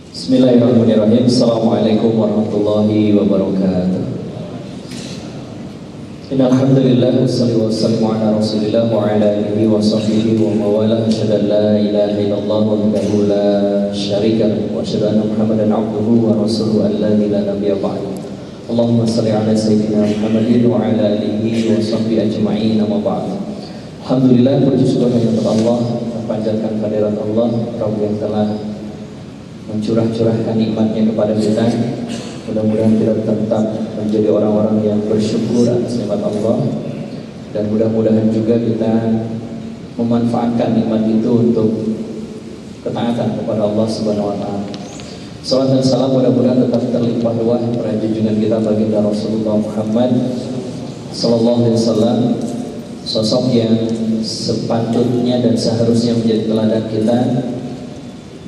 Bismillahirrahmanirrahim. Assalamualaikum warahmatullahi wabarakatuh. Innalhamdulillah wassalatu wassalamu ala rasulillah wa ala alihi wa sahbihi wa mawalah. Asyhadu an la ilaha illallah wahdahu la syarika lahu wa asyhadu anna Muhammadan abduhu wa rasuluhu alladzi la nabiyya ba'dahu. Allahumma shalli ala sayyidina Muhammadin wa ala alihi wa sahbihi ajma'in, amma ba'd. Alhamdulillah, puji syukur hanya untuk Allah, panjatkan kehadirat Allah, Rabb yang telah mencurah-curahkan nikmatnya kepada kita. Mudah-mudahan kita tetap menjadi orang-orang yang bersyukur atas nikmat Allah, dan mudah-mudahan juga kita memanfaatkan nikmat itu untuk ketaatan kepada Allah Subhanahu wa taala. Salam dan salam mudah-mudahan tetap terlimpah ruah pada junjungan kita baginda Rasulullah Muhammad sallallahu alaihi wasallam, sosok yang sepatutnya dan seharusnya menjadi teladan kita,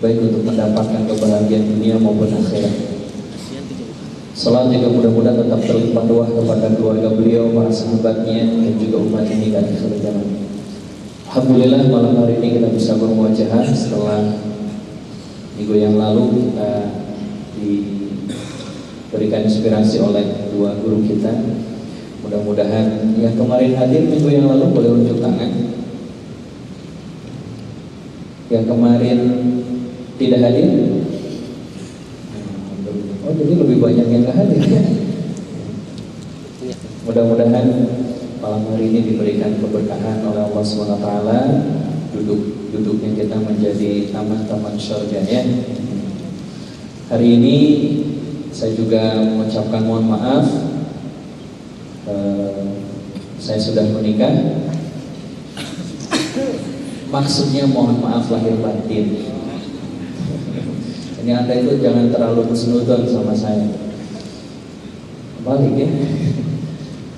baik untuk mendapatkan kebahagiaan dunia maupun akhirat. Salam juga mudah-mudahan tetap terlimpah ruah kepada keluarga beliau, para sahabatnya, dan juga umat ini dan akhir zaman. Alhamdulillah, malam hari ini kita bisa bermuajahah setelah minggu yang lalu kita diberikan inspirasi oleh dua guru kita. Mudah-mudahan yang kemarin hadir minggu yang lalu boleh unjuk tangan. Yang kemarin tidak hadir? Oh, jadi lebih banyak yang nggak hadir ya. Mudah-mudahan malam hari ini diberikan keberkahan oleh Allah SWT. Duduknya kita menjadi taman-taman surga ya. Hari ini saya juga mengucapkan mohon maaf. Saya sudah menikah. Maksudnya mohon maaf lahir batin. Ini Anda itu jangan terlalu husnuzon sama saya. Balik ya.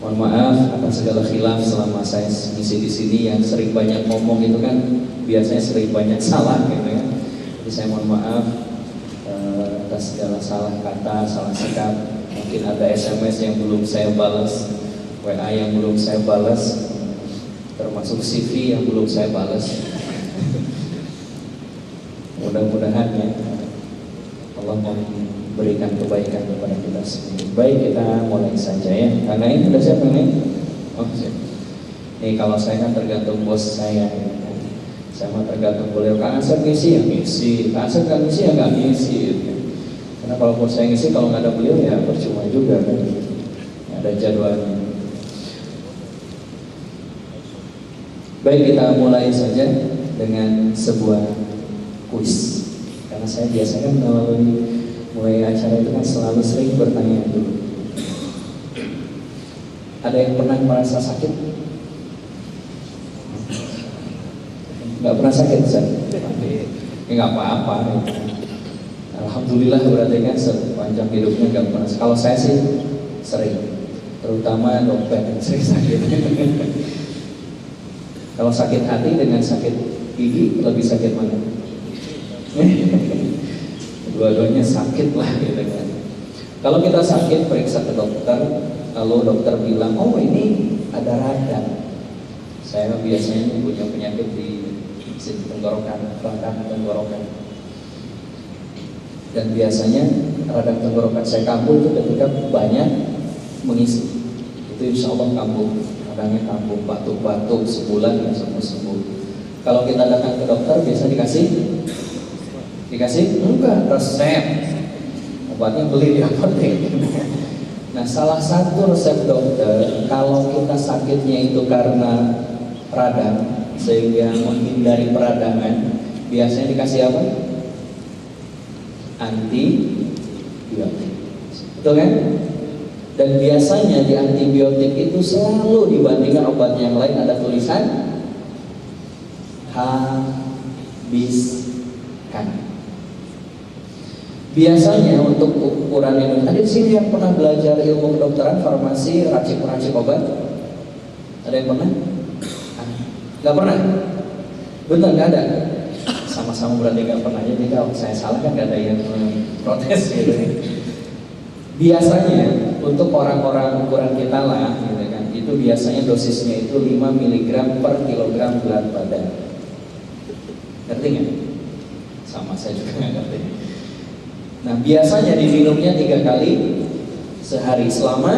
Mohon maaf atas segala khilaf selama saya ngisi di sini. Yang sering banyak ngomong itu kan biasanya sering banyak salah gitu ya. Jadi saya mohon maaf atas segala salah kata, salah sikap. Mungkin ada SMS yang belum saya balas, WA yang belum saya balas, termasuk CV yang belum saya balas. Mudah-mudahan ya Allah memberikan kebaikan kepada kita semua. Baik, kita mulai saja ya. Karena ini sudah siap ini. Oh siap. Nih kalau saya kan tergantung bos saya. Saya mah tergantung beliau. Kang Asep ngisi ya ngisi, Kang Asep nggak ngisi ya nggak ngisi. Karena kalau bos saya ngisi, kalau nggak ada beliau ya percuma juga kan. Ada jadwalnya. Baik, kita mulai saja dengan sebuah kuis. Karena saya biasanya mulai acara itu kan selalu sering bertanya dulu. Ada yang pernah merasa sakit? Nggak pernah sakit, Ustaz? Ya nggak apa-apa. Alhamdulillah berarti kan sepanjang hidupnya nggak pernah. Kalau saya sih sering, terutama dompet yang sering sakit. Kalau sakit hati dengan sakit gigi lebih sakit mana? Dua-duanya sakit lah gitu kan. Kalau kita sakit periksa ke dokter, lalu dokter bilang, oh ini ada radang. Saya biasanya punya penyakit di tenggorokan, radang tenggorokan. Dan biasanya radang tenggorokan saya kambuh itu ketika banyak mengisi. Itu insya Allah kambuh, radangnya kambuh, batuk-batuk sebulan ya sembuh. Kalau kita datang ke dokter biasa dikasih enggak, resep obatnya beli di apotek. Nah, salah satu resep dokter kalau kita sakitnya itu karena radang sehingga menghindari peradangan, biasanya dikasih apa? Antibiotik, betul kan? Dan biasanya di antibiotik itu selalu dibandingkan obat yang lain ada tulisan habiskan. Biasanya untuk ukuran ini, ada di sini yang pernah belajar ilmu kedokteran, farmasi, racik obat? Ada yang pernah? Nggak pernah? Betul, nggak ada? Sama-sama berarti nggak pernah. Jadi kalau saya salah kan nggak ada yang protes gitu. Biasanya untuk orang-orang ukuran kita lah, gitu kan, itu biasanya dosisnya itu 5 mg per kilogram berat badan. Ngerti nggak? Sama saya juga nggak ngerti. Nah, biasanya diminumnya 3 kali sehari selama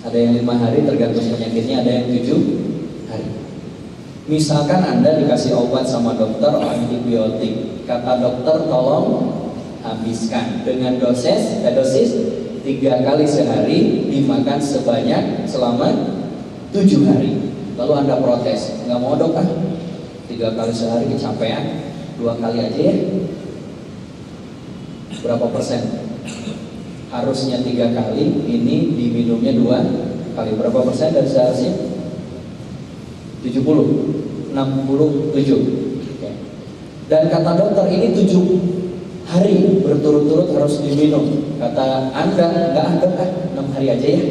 ada yang 5 hari tergantung penyakitnya, ada yang 7 hari. Misalkan Anda dikasih obat sama dokter antibiotik, kata dokter tolong habiskan dengan dosis 3 kali sehari, dimakan sebanyak selama 7 hari. Lalu Anda protes, nggak mau dok 3 kali sehari kecapean, 2 kali aja ya. Berapa persen? Harusnya 3 kali, ini diminumnya 2 kali. Berapa persen dari seharusnya? 70, 67. Oke. Dan kata dokter ini 7 hari berturut-turut harus diminum. Kata Anda, nggak ada 6 hari aja ya,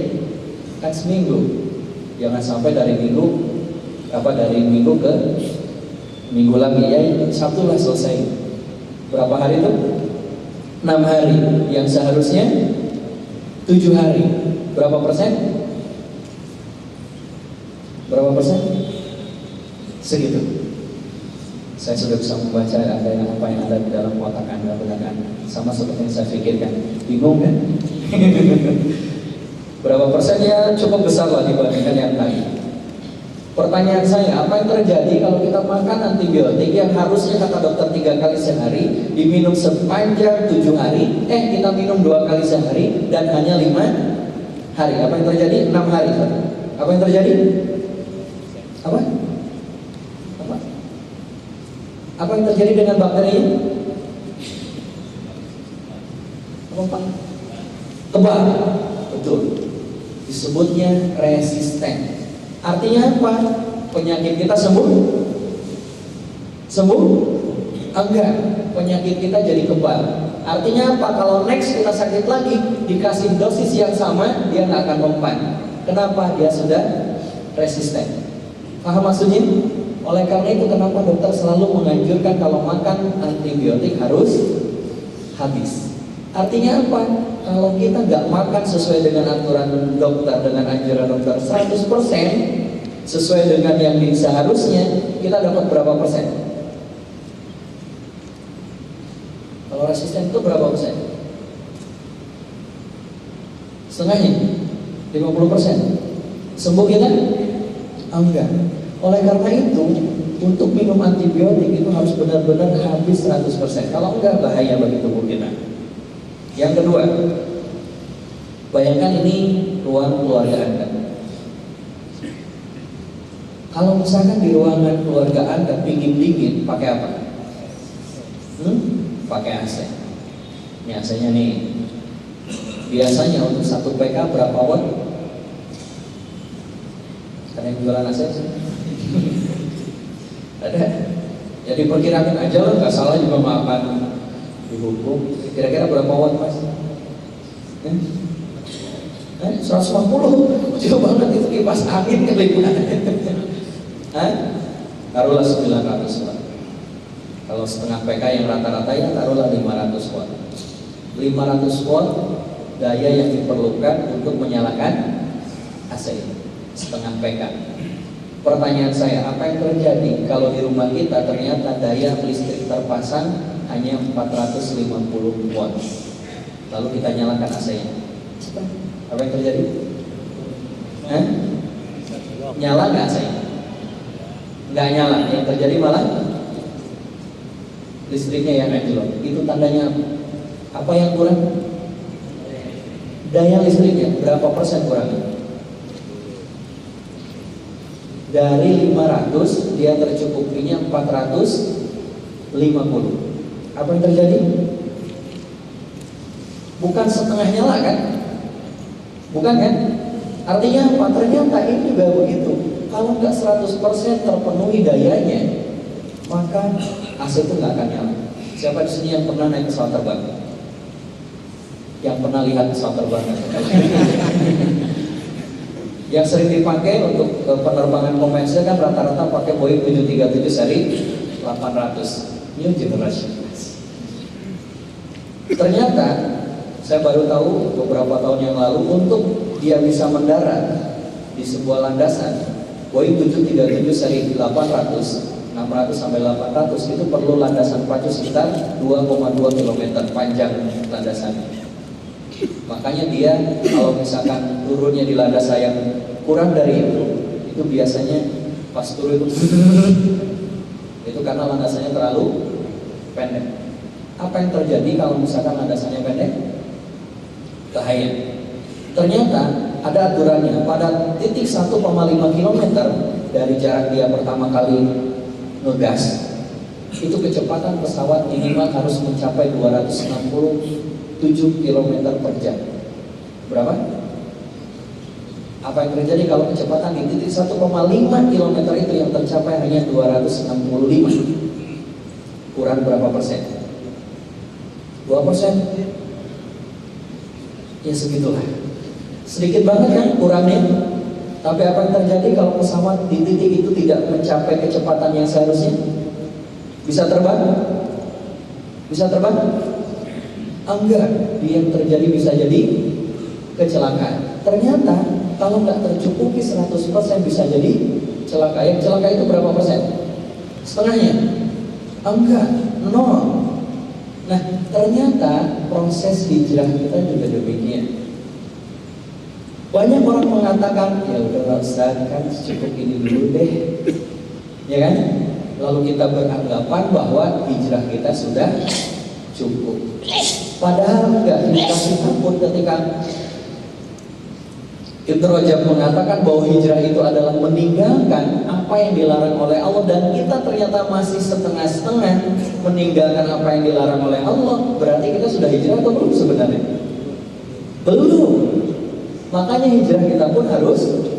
kan seminggu. Jangan sampai dari minggu ke minggu lagi ya, Sabtu lah selesai. Berapa hari itu? 6 hari, yang seharusnya 7 hari. Berapa persen? Berapa persen? Segitu. Saya sudah bisa membaca ada yang apa yang ada di dalam otak Anda, benak Anda. Sama seperti yang saya pikirkan. Bingung kan? Berapa persen? Ya cukup besar lah dibandingkan yang tadi. Pertanyaan saya, apa yang terjadi kalau kita makan antibiotik yang harusnya kata dokter 3 kali sehari, diminum sepanjang 7 hari, kita minum 2 kali sehari dan hanya 5 hari. Apa yang terjadi? 6 hari. Apa yang terjadi? Apa? Apa yang terjadi dengan bakteri? Apa? Kebal. Betul. Disebutnya resisten. Artinya apa? Penyakit kita sembuh? Sembuh? Enggak. Penyakit kita jadi kebal. Artinya apa? Kalau next kita sakit lagi, dikasih dosis yang sama, dia nggak akan mempan. Kenapa? Dia sudah resisten. Paham maksudnya? Oleh karena itu kenapa dokter selalu menganjurkan kalau makan antibiotik harus habis. Artinya apa? Kalau kita nggak makan sesuai dengan aturan dokter, dengan anjuran dokter 100% sesuai dengan yang seharusnya, kita dapat berapa persen? Kalau resisten itu berapa persen? Setengahnya? 50%? Sembuh kita? Enggak. Oleh karena itu, untuk minum antibiotik itu harus benar-benar habis 100%. Kalau enggak, bahaya bagi tubuh kita. Yang kedua, bayangkan ini ruang keluarga Anda. Kalau misalkan di ruangan keluarga Anda dingin, pakai apa? Pakai AC. Ini AC-nya nih. Biasanya untuk 1 PK berapa watt? Ada yang jualan AC? Ada. Jadi perkirakan aja lah, nggak salah juga makan dihukum. Kira-kira berapa watt mas? 150. Jauh banget itu kipas angin kali. Taruhlah 900 watt. Kalau setengah PK yang rata-rata ya taruhlah 500 watt. 500 watt daya yang diperlukan untuk menyalakan AC setengah PK. Pertanyaan saya, apa yang terjadi kalau di rumah kita ternyata daya listrik terpasang hanya 450 watt, lalu kita nyalakan AC-nya? Apa yang terjadi? Nyala nggak AC-nya? Nggak nyala. Yang terjadi malah listriknya yang anjlok. Itu tandanya apa yang kurang? Daya listriknya berapa persen kurang? Dari 500 dia tercukupinya 450. Apa yang terjadi? Bukan setengah nyala kan? Bukan kan? Artinya apa? Ternyata ini juga begitu. Kalau nggak 100% terpenuhi dayanya, maka AC itu nggak akan nyala. Siapa di sini yang pernah naik pesawat terbang? Yang pernah lihat pesawat terbang? Yang sering dipakai untuk penerbangan komersial kan rata-rata pakai Boeing 737 seri 800 New Generation. Ternyata saya baru tahu beberapa tahun yang lalu, untuk dia bisa mendarat di sebuah landasan Boeing 737 seri 800 600 sampai 800 itu perlu landasan pacu sekitar 2,2 km panjang landasannya. Makanya dia kalau misalkan turunnya di landasan yang kurang dari itu biasanya pas turun itu karena landasannya terlalu pendek. Apa yang terjadi kalau misalkan landasannya pendek? Bahaya. Ternyata ada aturannya. Pada titik 1,5 km dari jarak dia pertama kali ngegas, itu kecepatan pesawat minimal harus mencapai 267 km per jam. Berapa? Apa yang terjadi kalau kecepatan di titik 1,5 km itu yang tercapai hanya 265? Kurang berapa persen? 2%? Ya segitulah. Sedikit banget kan kurangnya. Tapi apa yang terjadi kalau pesawat di titik itu tidak mencapai kecepatan yang seharusnya? Bisa terbang? Bisa terbang? Enggak. Yang terjadi bisa jadi kecelakaan. Ternyata kalau nggak tercukupi 100% bisa jadi celaka. Yang celaka itu berapa persen? Setengahnya? Enggak, 0. Nah, ternyata proses hijrah kita juga demikian. Banyak orang mengatakan, ya udah Ustaz, kan cukup ini dulu deh, ya kan? Lalu kita beranggapan bahwa hijrah kita sudah cukup. Padahal enggak, dikasih ampun ketika Ibnu Rajab mengatakan bahwa hijrah itu adalah meninggalkan apa yang dilarang oleh Allah, dan kita ternyata masih setengah-setengah meninggalkan apa yang dilarang oleh Allah. Berarti kita sudah hijrah atau belum sebenarnya? Belum. Makanya hijrah kita pun harus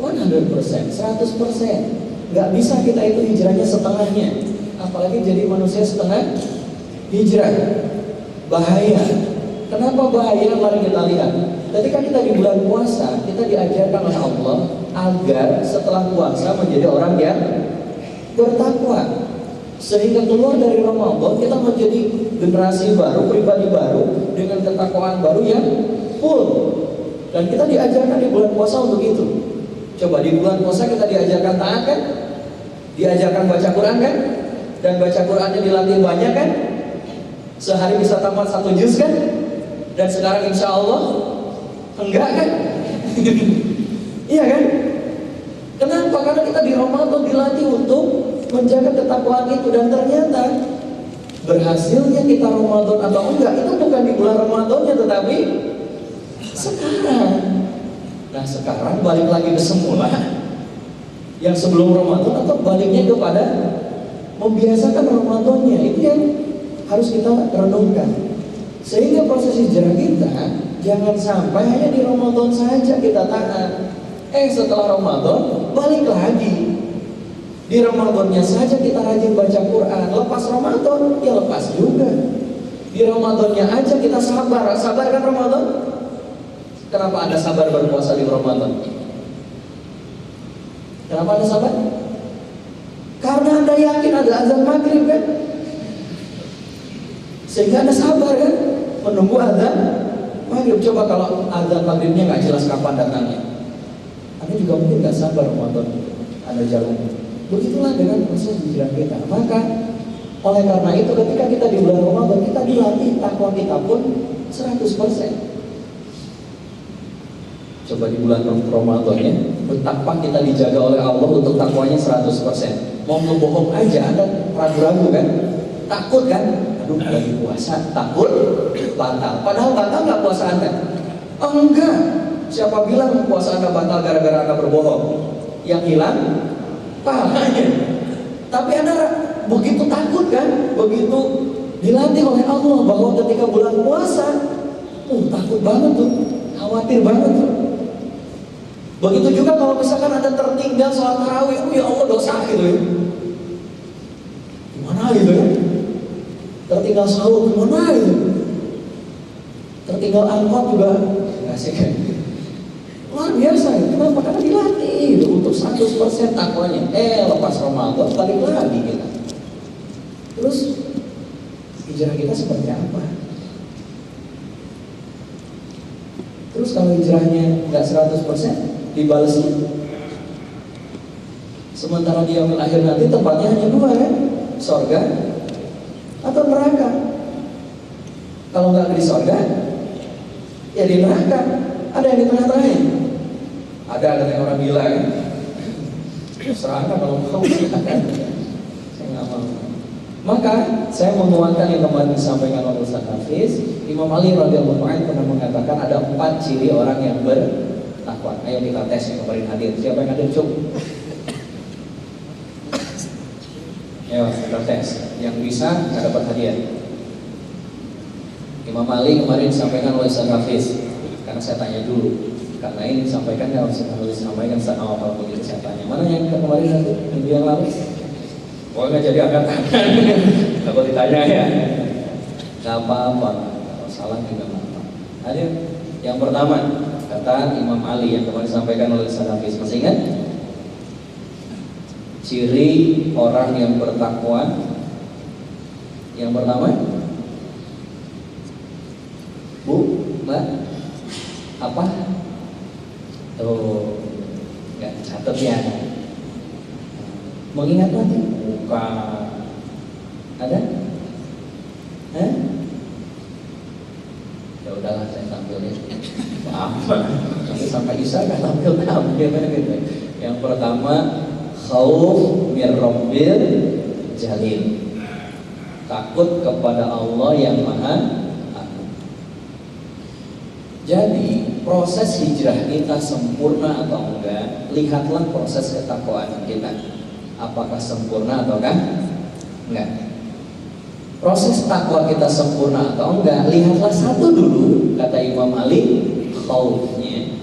100%, 100%. Gak bisa kita itu hijrahnya setengahnya. Apalagi jadi manusia setengah hijrah. Bahaya. Kenapa bahaya? Mari kita lihat. Ketika kita di bulan puasa, kita diajarkan oleh Allah agar setelah puasa menjadi orang yang bertakwa. Sehingga keluar dari Ramadan kita menjadi generasi baru, pribadi baru dengan ketakwaan baru yang full. Dan kita diajarkan di bulan puasa untuk itu. Coba di bulan puasa kita diajarkan taat kan? Diajarkan baca Quran kan? Dan baca Qurannya dilatih banyak kan? Sehari bisa tamat 1 juz kan? Dan sekarang insya Allah enggak kan? Iya kan? Kenapa? Karena kita di Ramadan dilatih untuk menjaga ketakwaan itu. Dan ternyata berhasilnya kita Ramadan atau enggak itu bukan di bulan Ramadannya, tetapi sekarang. Nah sekarang balik lagi ke semula yang sebelum Ramadan, atau baliknya kepada membiasakan Ramadannya. Itu yang harus kita renungkan. Sehingga proses hijrah kita jangan sampai hanya di Ramadan saja kita taat. Setelah Ramadan balik lagi. Di Ramadannya saja kita rajin baca Quran. Lepas Ramadan ya lepas juga. Di Ramadannya aja kita sabar. Sabar kan Ramadan? Kenapa Anda sabar berpuasa di Ramadan? Kenapa Anda sabar? Karena Anda yakin ada azan maghrib kan? Sehingga Anda sabar kan? Menunggu azan maghrib. Coba kalau azan maghribnya nggak jelas kapan datangnya, Anda juga mungkin nggak sabar Ramadan Anda jalan. Begitulah dengan proses hijrah kita. Maka oleh karena itu ketika kita di bulan Ramadan, kita dilatih takwa kita pun 100%. Coba di bulan Ramadan ya, betapa kita dijaga oleh Allah untuk takwanya 100%. Mau ngebohong aja Anda ragu-ragu kan? Takut kan? Aduh lagi puasa, takut batal. Padahal batal nggak puasa Anda? Oh enggak. Siapa bilang puasa Anda batal gara-gara Anda berbohong? Yang hilang pahalanya. Tapi Anda begitu takut kan? Begitu dilatih oleh Allah bahwa ketika bulan puasa, takut banget tuh, khawatir banget tuh. Begitu juga kalau misalkan Anda tertinggal sholat tarawih, ya Allah dosa gitu ya. Gimana gitu ya? Tertinggal sahur gimana gitu? Tertinggal angkot juga asik kan? Luar biasa ya. Kenapa? Karena dilatih gitu, untuk 100% takwanya. Lepas Ramadan balik lagi kita. Terus hijrah kita seperti apa? Terus kalau hijrahnya nggak 100%, dibalasnya Sementara di yaumil akhir nanti tempatnya hanya dua kan, surga atau neraka. Kalau nggak di surga, ya di neraka. Ada yang di tengah-tengah. Ada orang bilang, serahkan kalau mau silakan. Saya nggak mau. Maka saya menguatkan yang kemarin disampaikan oleh Ustaz Hafiz. Imam Ali radhiyallahu anhu pernah mengatakan ada 4 ciri orang yang bertakwa. Ayo kita tes yang kemarin hadir. Siapa yang hadir? Cukup. Ya, kita tes. Yang bisa nggak dapat hadiah. Imam Ali kemarin disampaikan oleh Ustaz Hafiz. Karena saya tanya dulu. Karena ini disampaikan ya Ustaz Hafiz disampaikan saat awal begitu saya tanya. Mana yang kemarin hadir? Minggu yang lalu? Pokoknya jadi angkat tangan. Kalau ditanya ya, nggak apa-apa. Kalau salah juga nggak apa-apa. Hadir. Yang pertama kata Imam Ali yang kemarin disampaikan oleh Ustaz Hafiz. Masih ingat? Ciri orang yang bertakwa yang pertama, Bu, Mbak, apa? Tuh, nggak catat ya. Mengingat nanti? Bukan. Ada? Ya udahlah saya tampilin. Apa? Nanti sampai Isa kan tampil gitu. Yang pertama, khauf mir rabbil jalil. Takut kepada Allah yang Maha Agung. Jadi proses hijrah kita sempurna atau enggak, lihatlah proses ketakwaan kita. Apakah sempurna ataukah enggak? Proses takwa kita sempurna atau enggak, lihatlah satu dulu, kata Imam Ali, khaufnya,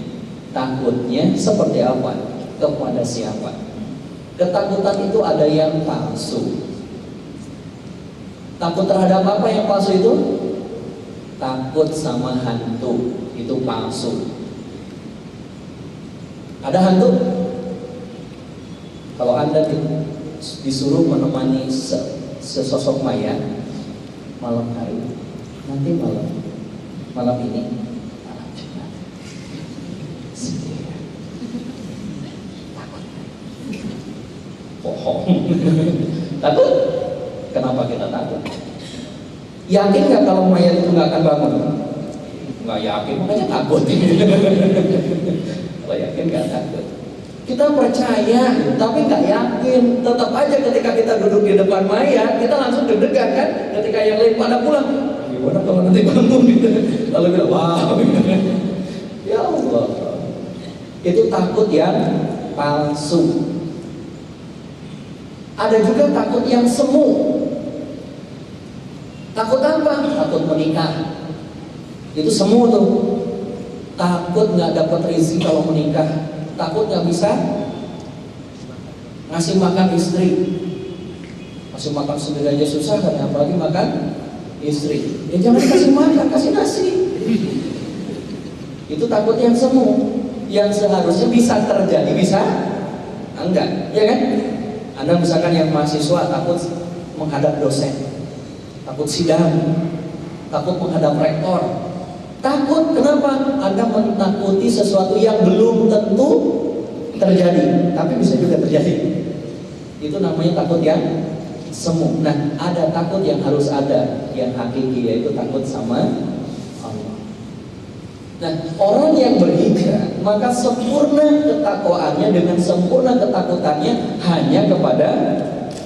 takutnya seperti apa, kepada siapa. Ketakutan itu ada yang palsu. Takut terhadap apa yang palsu itu? Takut sama hantu, itu palsu. Ada hantu? Kalau Anda disuruh menemani sesosok mayat malam hari, nanti malam ini malam Jumat sendirian, takut? Bohong. Takut? Kenapa kita takut? Yakin nggak kalau mayat itu nggak akan bangun? Nggak yakin, makanya takut. Kalau yakin nggak takut. Kita percaya, tapi nggak yakin. Tetap aja ketika kita duduk di depan mayat, kita langsung deg-degan kan? Ketika yang lain pada pulang, gimana kalau nanti bangun gitu? Lalu bilang, wah, ya Allah, itu takut yang palsu. Ada juga takut yang semu. Takut apa? Takut menikah. Itu semu tuh. Takut nggak dapat rezeki kalau menikah. Takut nggak bisa ngasih makan istri. Ngasih makan sendiri aja susah kan, apalagi makan istri. Ya jangan kasih makan, kasih nasi. Itu takut yang semu. Yang seharusnya bisa terjadi, bisa enggak, ya kan? Anda misalkan yang mahasiswa takut menghadap dosen, takut sidang, takut menghadap rektor. Takut, kenapa? Anda menakuti sesuatu yang belum tentu terjadi, tapi bisa juga terjadi. Itu namanya takut yang semu. Nah, ada takut yang harus ada, yang hakiki, yaitu takut sama Allah. Nah, orang yang berhijrah, maka sempurna ketakwaannya dengan sempurna ketakutannya hanya kepada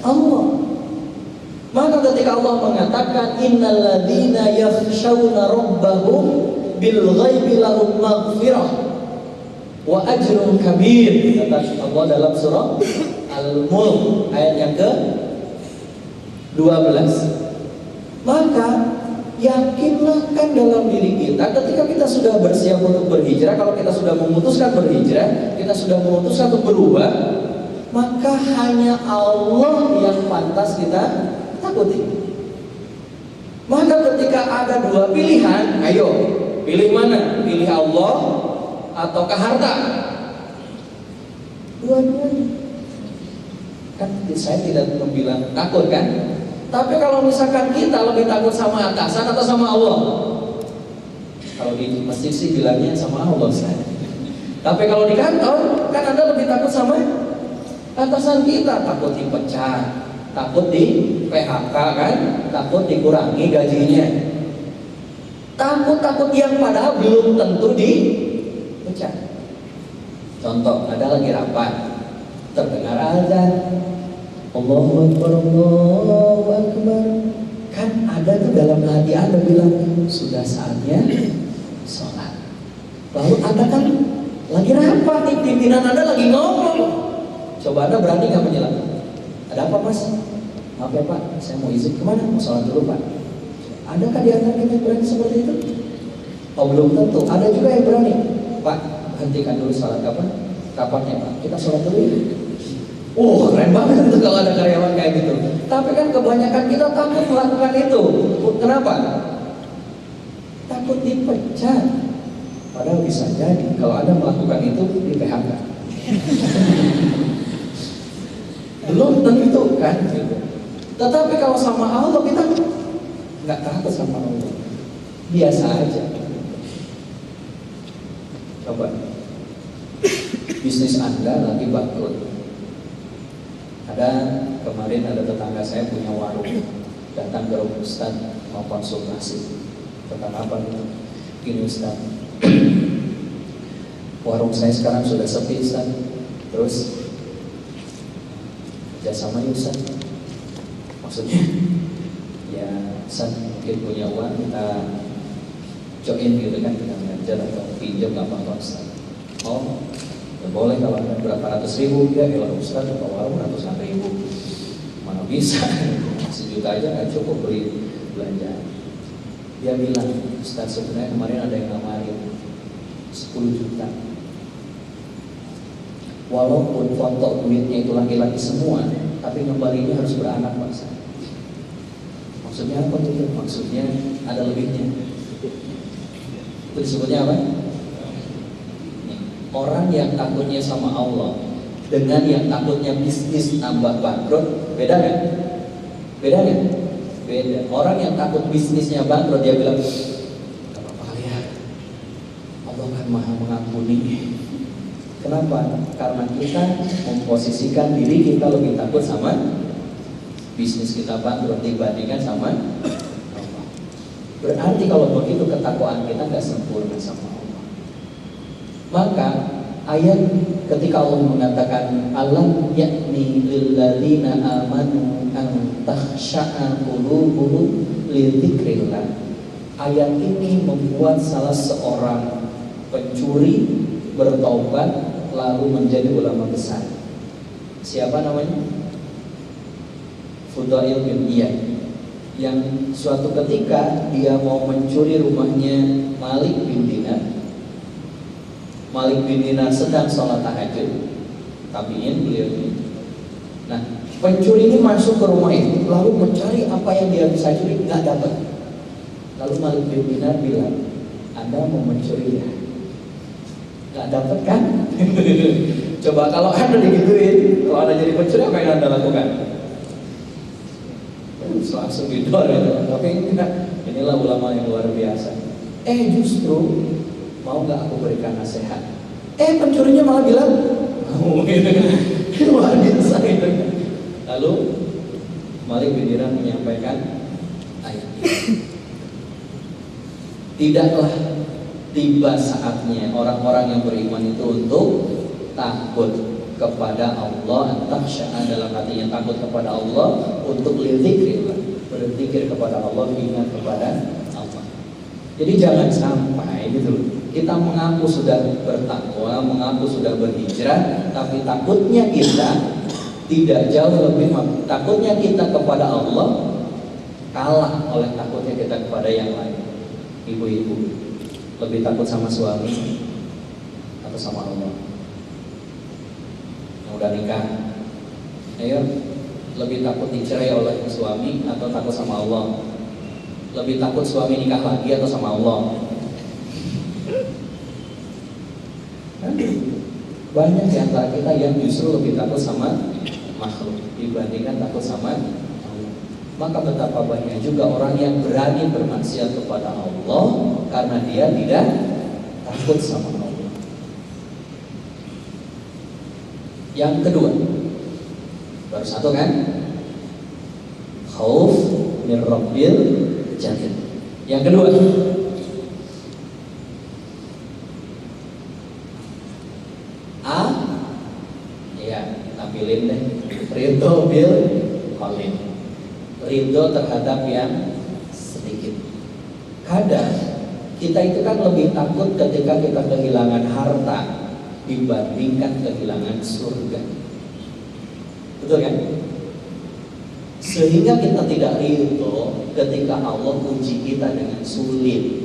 Allah. Maka ketika Allah mengatakan innal ladzina yakhshawna rabbahum bil ghaibi lahum maghfirah wa ajrun kabir, kata Allah dalam surah Al-Mulk ayat yang ke-12. Maka yakinlah kan dalam diri kita ketika kita sudah bersiap untuk berhijrah, kalau kita sudah memutuskan berhijrah, kita sudah memutuskan untuk berubah, maka hanya Allah yang pantas kita takuti. Maka ketika ada dua pilihan, ayo pilih mana? Pilih Allah ataukah harta? Dua-duanya. Kan saya tidak bilang takut kan? Tapi kalau misalkan kita lebih takut sama atasan atau sama Allah? Kalau di masjid sih bilangnya sama Allah saya. Tapi kalau di kantor, kan Anda lebih takut sama Atasan kita takut dipecat, takut di PHK kan, takut dikurangi gajinya. Takut-takut yang padahal belum tentu dipecat. Contoh, ada lagi rapat, terdengar azan, Allahu Akbar, Allahu Akbar. Kan ada tuh dalam hati Anda bilang, sudah saatnya sholat. Lalu Anda kan lagi rapat nih, pimpinan Anda lagi ngomong. Coba Anda berani nggak menjelaskan? Ada apa mas? Maaf ya Pak, saya mau izin kemana? Mau sholat dulu Pak. Adakah di antara kita yang berani seperti itu? Oh belum tentu. Ada juga yang berani. Pak, hentikan dulu sholat kapan? Kapannya Pak? Kita sholat dulu ya. Keren banget tuh kalau ada karyawan kayak gitu. Tapi kan kebanyakan kita takut melakukan itu. Kenapa? Takut dipecat. Padahal bisa jadi kalau Anda melakukan itu di PHK. Belum tentu kan gitu. Tetapi kalau sama Allah kita nggak takut sama Allah, biasa aja. Coba bisnis Anda lagi bangkrut. Kemarin ada tetangga saya punya warung, datang ke rumah Ustaz mau konsultasi tentang apa gitu. Gini Ustaz, warung saya sekarang sudah sepi Ustaz, terus kerjasama yuk Ustaz. Maksudnya ya Ustaz mungkin punya uang, kita join gitu kan, kita ngajar atau pinjam gak apa-apa Ustaz. Oh ya boleh, kalau ada berapa ratus ribu ya kalau Ustaz atau warung ratusan ribu, mana bisa sejuta aja gak cukup beli belanja. Dia bilang, Ustaz sebenarnya kemarin ada yang namarin 10 juta. Walaupun foto duitnya itu laki-laki semua, tapi ngembalinya harus beranak Pak. Maksudnya apa itu? Maksudnya ada lebihnya. Itu disebutnya apa? Orang yang takutnya sama Allah dengan yang takutnya bisnis tambah bangkrut, beda kan? Beda kan? Beda. Orang yang takut bisnisnya bangkrut, dia bilang, gak apa-apa ya, Allah kan maha mengampuni. Kenapa? Karena kita memposisikan diri kita lebih takut sama bisnis kita bangkrut dibandingkan sama Allah. Berarti kalau begitu ketakwaan kita gak sempurna sama Allah. Maka ayat ketika Allah mengatakan alam yakni lilladzina amanu an takhsha'a qulubuhum li dzikrillah. Ayat ini membuat salah seorang pencuri bertaubat lalu menjadi ulama besar. Siapa namanya? Fudail bin Iyad, yang suatu ketika dia mau mencuri rumahnya Malik bin Dinar. Malik bin Dinar sedang sholat tahajud, tabiin beliau ini. Nah, pencuri ini masuk ke rumah itu lalu mencari apa yang dia bisa curi, nggak dapat. Lalu Malik bin Dinar bilang, Anda mau mencuri ya? Nggak dapat kan? Coba kalau Anda digituin, kalau Anda jadi pencuri, apa yang Anda lakukan? Langsung didor gitu. Tapi inilah ulama yang luar biasa. Justru mau nggak aku berikan nasihat? Pencurinya malah bilang mau gitu. Luar biasa itu. Lalu Malik bin Dinar menyampaikan ayat ini. Tidaklah tiba saatnya orang-orang yang beriman itu untuk takut kepada Allah, takhsya'a dalam hatinya takut kepada Allah, untuk lidzikrillah, berzikir kepada Allah, ingat kepada Allah. Jadi jangan sampai gitu kita mengaku sudah bertakwa, mengaku sudah berhijrah, tapi takutnya kita tidak jauh lebih, takutnya kita kepada Allah kalah oleh takutnya kita kepada yang lain. Ibu-ibu lebih takut sama suami atau sama Allah? Yang udah nikah, ayo, lebih takut dicerai oleh suami atau takut sama Allah? Lebih takut suami nikah lagi atau sama Allah? Banyak di antara kita yang justru lebih takut sama makhluk dibandingkan takut sama Allah. Maka betapa banyak juga orang yang berani bermaksiat kepada Allah karena dia tidak takut sama Allah. Yang kedua, Baru satu kan? Khauf min rabbil jalil. Yang kedua, ya kita pilih deh, ridho bil qalil, ridho terhadap yang sedikit. Kadang kita itu kan lebih takut ketika kita kehilangan harta dibandingkan kehilangan surga. Betul kan? Sehingga kita tidak ridho ketika Allah uji kita dengan sulit.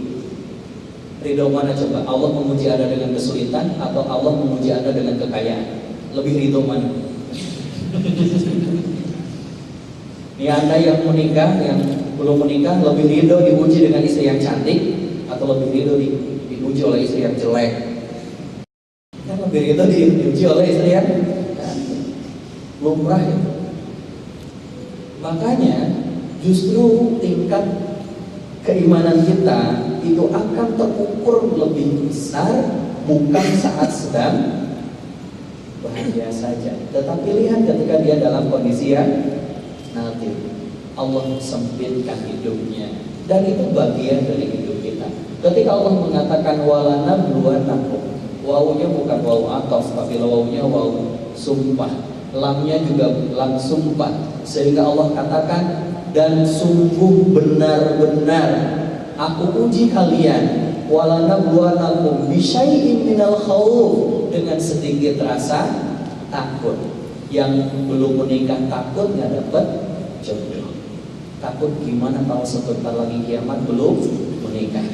Ridho mana coba? Allah menguji Anda dengan kesulitan atau Allah menguji Anda dengan kekayaan? Lebih ridho mana? Ini Anda yang menikah, yang belum menikah, lebih ridho diuji dengan istri yang cantik atau lebih ridho diuji oleh istri yang jelek? Kan lebih ridho diuji oleh istri yang cantik. Lumrah itu. Makanya justru tingkat keimanan kita itu akan terukur lebih besar bukan saat sedang bahagia saja, tetapi lihat ketika dia dalam kondisi yang nanti Allah sempitkan hidupnya, dan itu bagian dari hidup kita. Ketika Allah mengatakan walana bluanakum, wawunya bukan wawu ataf tapi wawunya wawu sumpah, lamnya juga lam sumpah, sehingga Allah katakan dan sungguh benar-benar aku uji kalian walanabluwanakum bisyai'in minal khauf, dengan sedikit rasa takut. Yang belum menikah takut nggak dapat jodoh, takut gimana kalau sebentar lagi kiamat belum menikah.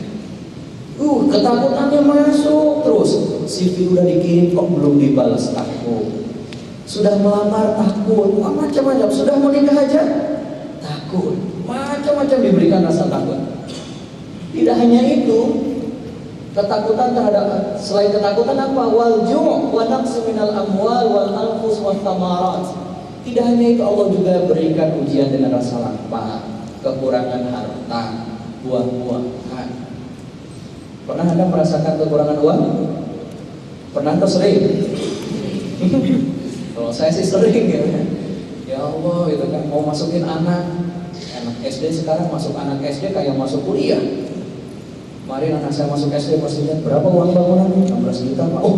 Ketakutannya masuk terus. CV udah dikirim kok belum dibalas, takut. Sudah melamar takut, macam-macam. Sudah menikah aja takut, macam-macam diberikan rasa takut. Tidak hanya itu, ketakutan terhadap, selain ketakutan apa? Wal ju' wa naqsi minal amwal wal anfus wat thamarat. Tidak hanya itu, Allah juga berikan ujian dengan rasa lapar, kekurangan harta, buah-buahan. Pernah Anda merasakan kekurangan uang? Pernah atau sering? Kalau saya sih sering ya. Ya Allah, itu kan mau masukin anak SD, sekarang masuk anak SD kayak masuk kuliah. Kemarin anak saya masuk SD, pastinya berapa uang bangunan? 16 juta Pak. Oh,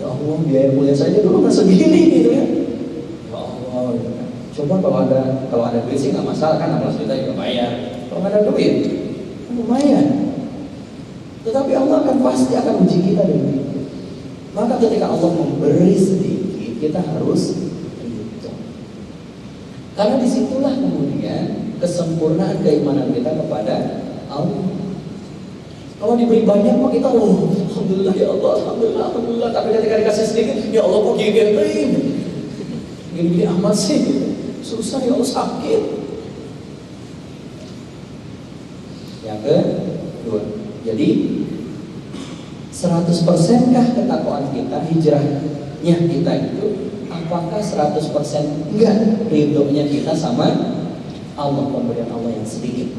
ya Allah, biaya kuliah saya dulu nggak segini gitu ya. Ya Allah, gitu kan. Coba kalau ada duit sih nggak masalah kan, 16 juta juga bayar. Kalau nggak ada duit, lumayan. Tetapi Allah pasti akan uji kita dengan itu. Maka ketika Allah memberi sedikit, kita harus ridho. Karena disitulah kemudian kesempurnaan keimanan kita kepada Allah. Kalau diberi banyak mah kita, alhamdulillah ya Allah, alhamdulillah, alhamdulillah. Tapi ketika dikasih sedikit, ya Allah kok gini amat sih, susah ya Allah, sakit. Yang kedua, jadi 100%kah ketakwaan kita, hijrahnya kita itu, apakah 100% enggak ridhonya kita sama Allah, pemberian Allah yang sedikit?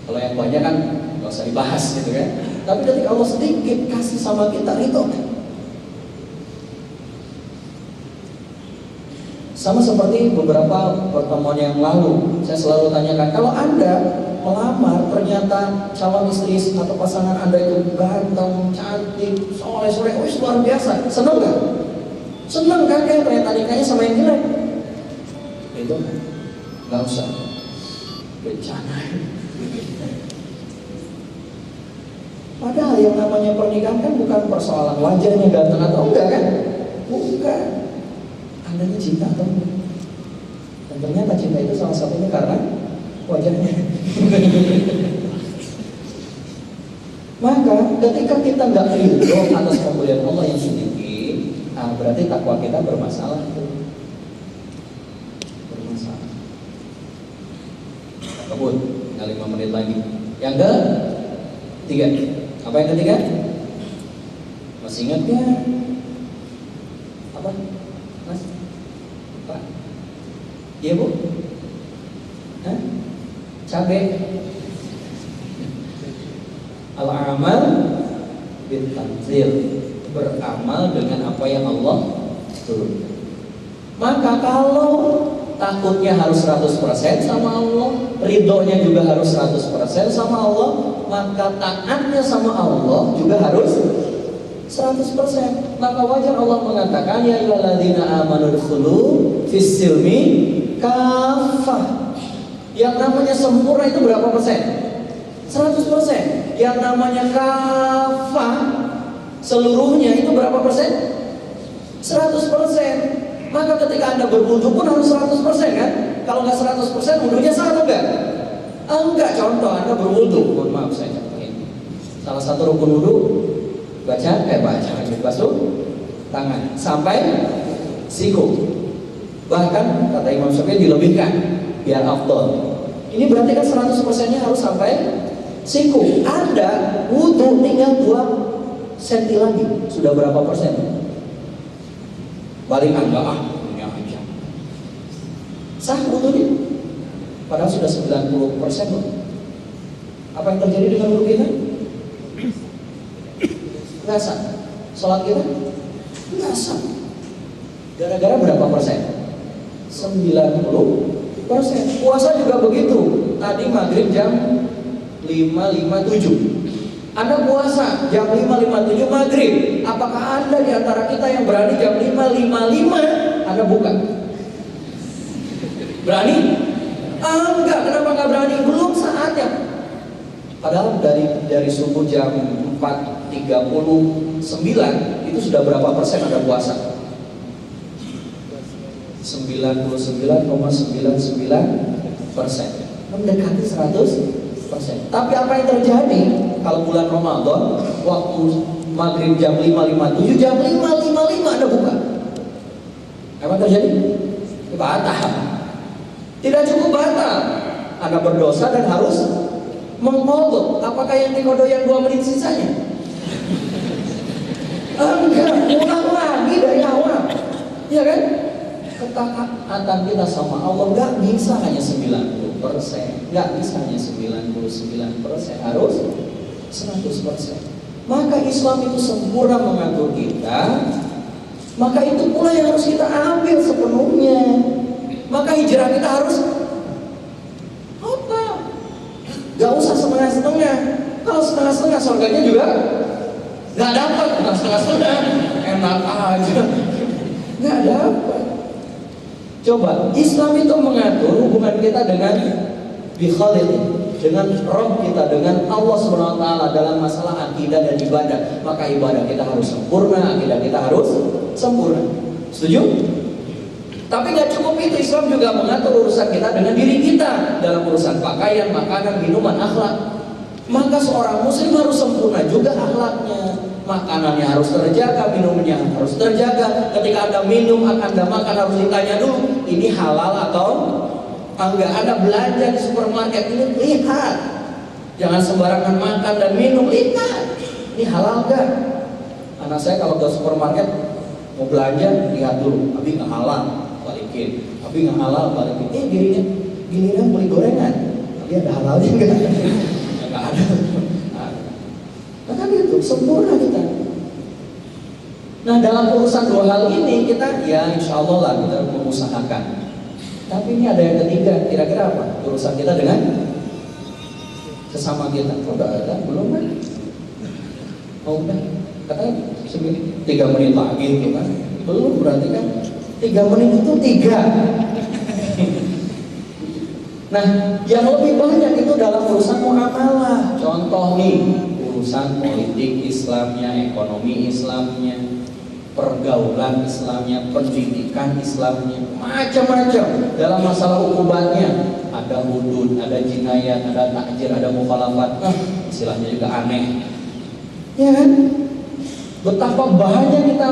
Kalau yang banyak kan nggak usah dibahas gitu kan. Tapi ketika Allah sedikit kasih sama kita, ridho. Sama seperti beberapa pertemuan yang lalu, saya selalu tanyakan, kalau Anda melamar ternyata calon istri atau pasangan Anda itu ganteng, cantik, soleh, luar biasa, senang nggak? Senang kan? Kayak ternyata nikahnya sama yang jelek. Itu nggak usah bencana. Padahal yang namanya pernikahan kan bukan persoalan wajahnya ganteng atau enggak kan? Bukan. Andanya cinta atau enggak? Dan ternyata cinta itu salah satunya karena wajahnya. Maka ketika kita nggak ridho atas pemberian Allah yang sedikit, berarti takwa kita bermasalah itu. Bermasalah. Kebun, tinggal 5 menit lagi. Yang ketiga, apa yang ketiga? Masih ingat ya? Apa? Mas? Apa? Iya Bu? Hah? Cabai. Al-amal bil tanzil, beramal dengan apa yang Allah turunkan. Maka kalau takutnya harus 100% sama Allah, ridhonya juga harus 100% sama Allah, maka taatnya sama Allah juga harus 100%. Maka wajar Allah mengatakan, ya ayyuhalladzina amanu dkhulu fis-silmi kafah. Yang namanya sempurna itu berapa persen? 100%. Yang namanya kafah seluruhnya itu berapa persen? 100%. Maka ketika Anda berwudu pun harus 100% kan? Kalau nggak 100% wudunya sah atau enggak? Enggak. Contoh Anda berwudu, mohon maaf saya contohin. Salah satu rukun wudu basuh tangan sampai siku. Bahkan kata Imam Syafi'i dilebihkan biar afdol. Ini berarti kan 100%-nya harus sampai siku. Anda wudu tinggal 2 senti lagi, sudah berapa persen? Balik enggak ini aja. Sah wudunya. Padahal sudah 90% loh. Apa yang terjadi dengan wudu kita? Nggak sah. Sholat kita nggak sah. Gara-gara berapa persen? 90%. Puasa juga begitu. Tadi maghrib jam 5.57. Anda puasa jam 5.57 maghrib. Apakah Anda di antara kita yang berani jam 5.55 Anda buka? Berani? Enggak. Kenapa nggak berani? Belum saatnya. Padahal dari subuh jam 4.39 itu sudah berapa persen Anda puasa? 99,99%. Mendekati 100%. Tapi apa yang terjadi kalau bulan Ramadan waktu maghrib jam 5.57, jam 5.55 Anda buka? Apa yang terjadi? Batal. Tidak cukup batal, Anda berdosa dan harus mengkodok. Apakah yang dikodok yang 2 menit sisanya? Enggak, ulang lagi dari awal. Iya kan? Ketaatan kita sama Allah nggak bisa hanya 90%, nggak bisa hanya 99%, harus 100%. Maka Islam itu sempurna mengatur kita. Maka itu pula yang harus kita ambil sepenuhnya. Maka hijrah kita harus apa? Gak usah setengah-setengah. Kalau setengah-setengah surganya juga nggak dapat. Nah, setengah-setengah enak aja, nggak dapat. Coba, Islam itu mengatur hubungan kita dengan bikhaliq, dengan Rabb kita, dengan Allah Subhanahu wa taala dalam masalah akidah dan ibadah. Maka ibadah kita harus sempurna, akidah kita harus sempurna. Setuju? Tapi nggak cukup itu, Islam juga mengatur urusan kita dengan diri kita dalam urusan pakaian, makanan, minuman, akhlak. Maka seorang muslim harus sempurna juga akhlaknya. Makanannya harus terjaga, minumnya harus terjaga. Ketika Anda minum, Anda makan harus ditanya dulu, ini halal atau enggak. Anda belanja di supermarket ini, lihat. Jangan sembarangan makan dan minum, lihat. Ini halal enggak? Anak saya kalau ke supermarket mau belanja, lihat dulu. Abi nggak halal, balikin. Abi nggak halal, balikin. Giliran beli gorengan, tapi ada halalnya enggak? Enggak ada. Maka itu sempurna kita. Nah, dalam urusan 2 hal ini kita ya insya Allah lah kita mengusahakan. Tapi ini ada yang ketiga, kira-kira apa? Urusan kita dengan sesama kita. Oh, udah ada, belum kan? Oh, udah. Katanya 3 menit lagi gitu kan? Belum, berarti kan 3 menit itu 3. Nah, yang lebih banyak itu dalam urusan muamalah. Contoh nih, urusan politik Islamnya, ekonomi Islamnya, pergaulan Islamnya, pendidikan Islamnya, macam-macam. Dalam masalah hukumannya ada hudud, ada jinayat, ada takjir, ada mukhalafat. Istilahnya juga aneh. Ya kan? Betapa banyak kita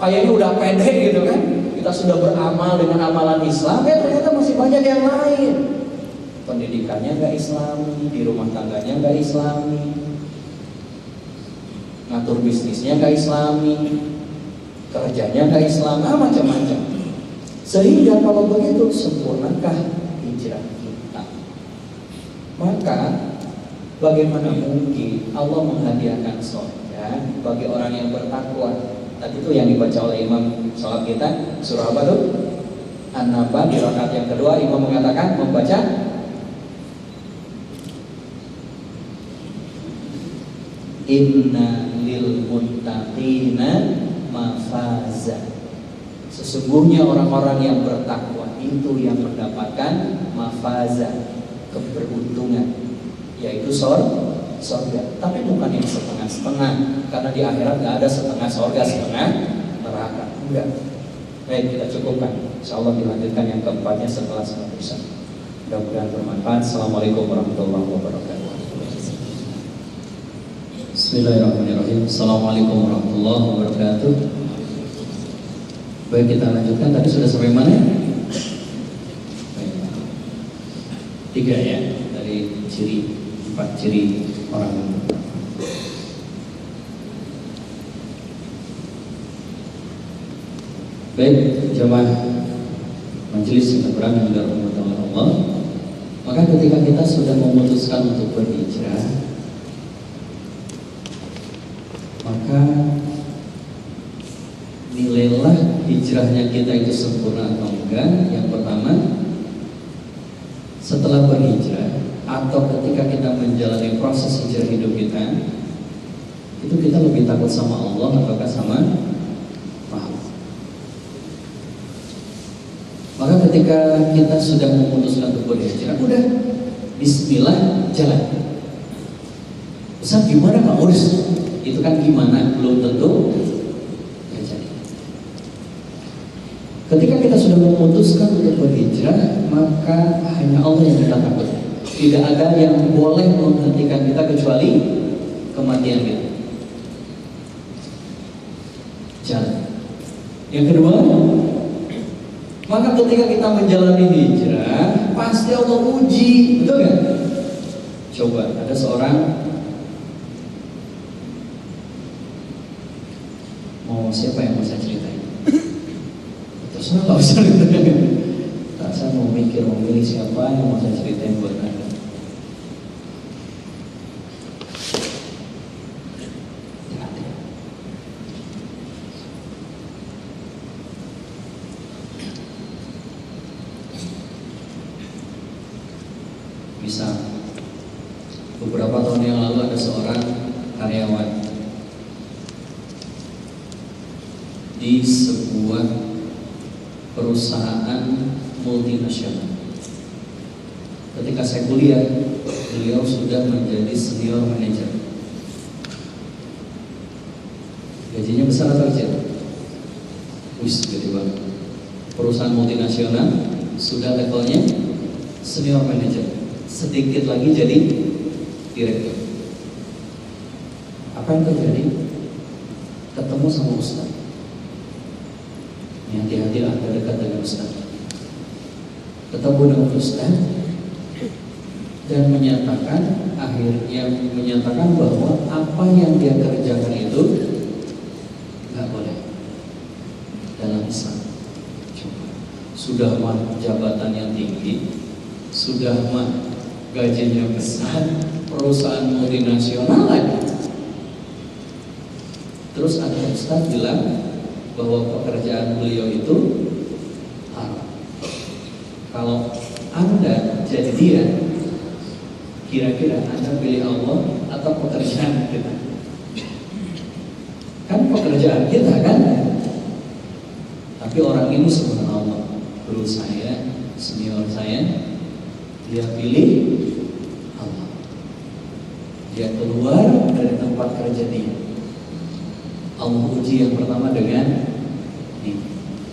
kayaknya udah pede gitu kan? Kita sudah beramal dengan amalan Islam, ya ternyata masih banyak yang lain. Pendidikannya nggak Islami, di rumah tangganya nggak Islami, ngatur bisnisnya nggak Islami, kerjanya nggak Islam, macam-macam. Sehingga kalau begitu sempurnakah hijrah kita? Maka bagaimana mungkin Allah menghadiahkan surga bagi orang yang bertakwa? Tadi itu yang dibaca oleh imam salat kita, surah apa tuh? An-Naba di rakaat yang kedua imam mengatakan membaca Inna lil muttaqina mafaza. Sesungguhnya orang-orang yang bertakwa itu yang mendapatkan mafaza, keberuntungan, yaitu surga. Tapi bukan yang setengah-setengah, karena di akhirat nggak ada setengah surga, setengah neraka. Enggak. Baik, kita cukupkan. Insyaallah dilanjutkan yang keempatnya setelah salat Isya. Mudah-mudahan bermanfaat. Assalamualaikum warahmatullahi wabarakatuh. Bismillahirrahmanirrahim. Assalamualaikum warahmatullahi wabarakatuh. Baik, kita lanjutkan. Tadi sudah sampai mana? Baik. 3 ya, dari ciri 4 ciri orang yang bertakwa. Baik, jemaah majelis yang berani dirahmati Allah. Maka ketika kita sudah memutuskan untuk berhijrah, maka nilailah hijrahnya kita itu sempurna atau enggak. Yang pertama, setelah berhijrah atau ketika kita menjalani proses hijrah hidup kita, itu kita lebih takut sama Allah ataukah sama maaf. Maka ketika kita sudah memutuskan untuk berhijrah, udah bismillah jalan. Ustaz gimana Pak Urus? Itu kan gimana, belum tentu ya jadi. Ketika kita sudah memutuskan untuk berhijrah, maka hanya Allah yang kita takut. Tidak ada yang boleh menghentikan kita kecuali kematian kita. Jalan. Yang kedua, maka ketika kita menjalani hijrah, pasti Allah uji, betul kan? Coba, ada seorang siapa yang mau saya ceritain? Terus nggak usah ceritain. Tak, saya mau milih siapa yang mau saya ceritain buat Anda. Misal, beberapa tahun yang lalu ada seorang karyawan di sebuah perusahaan multinasional. Ketika saya kuliah, beliau sudah menjadi senior manager. Gajinya besar atau kecil? Wis, gede banget. Perusahaan multinasional sudah levelnya senior manager. Sedikit lagi jadi direktur. Apa yang terjadi? Ketemu sama ustaz. Hati-hati Anda dekat dengan ustaz. Ketemu dengan ustaz dan akhirnya menyatakan bahwa apa yang dia kerjakan itu nggak boleh dalam Islam. Sudah mah jabatan yang tinggi, sudah mah gajinya besar, perusahaan multinasional lagi. Terus ada ustaz bilang bahwa pekerjaan beliau itu haram. Kalau Anda jadi dia, kira-kira Anda pilih Allah atau pekerjaan kita? Kan pekerjaan kita kan? Tapi orang ini subhanallah, guru saya, senior saya, dia pilih Allah. Dia keluar dari tempat kerja dia. Allah uji yang pertama dengan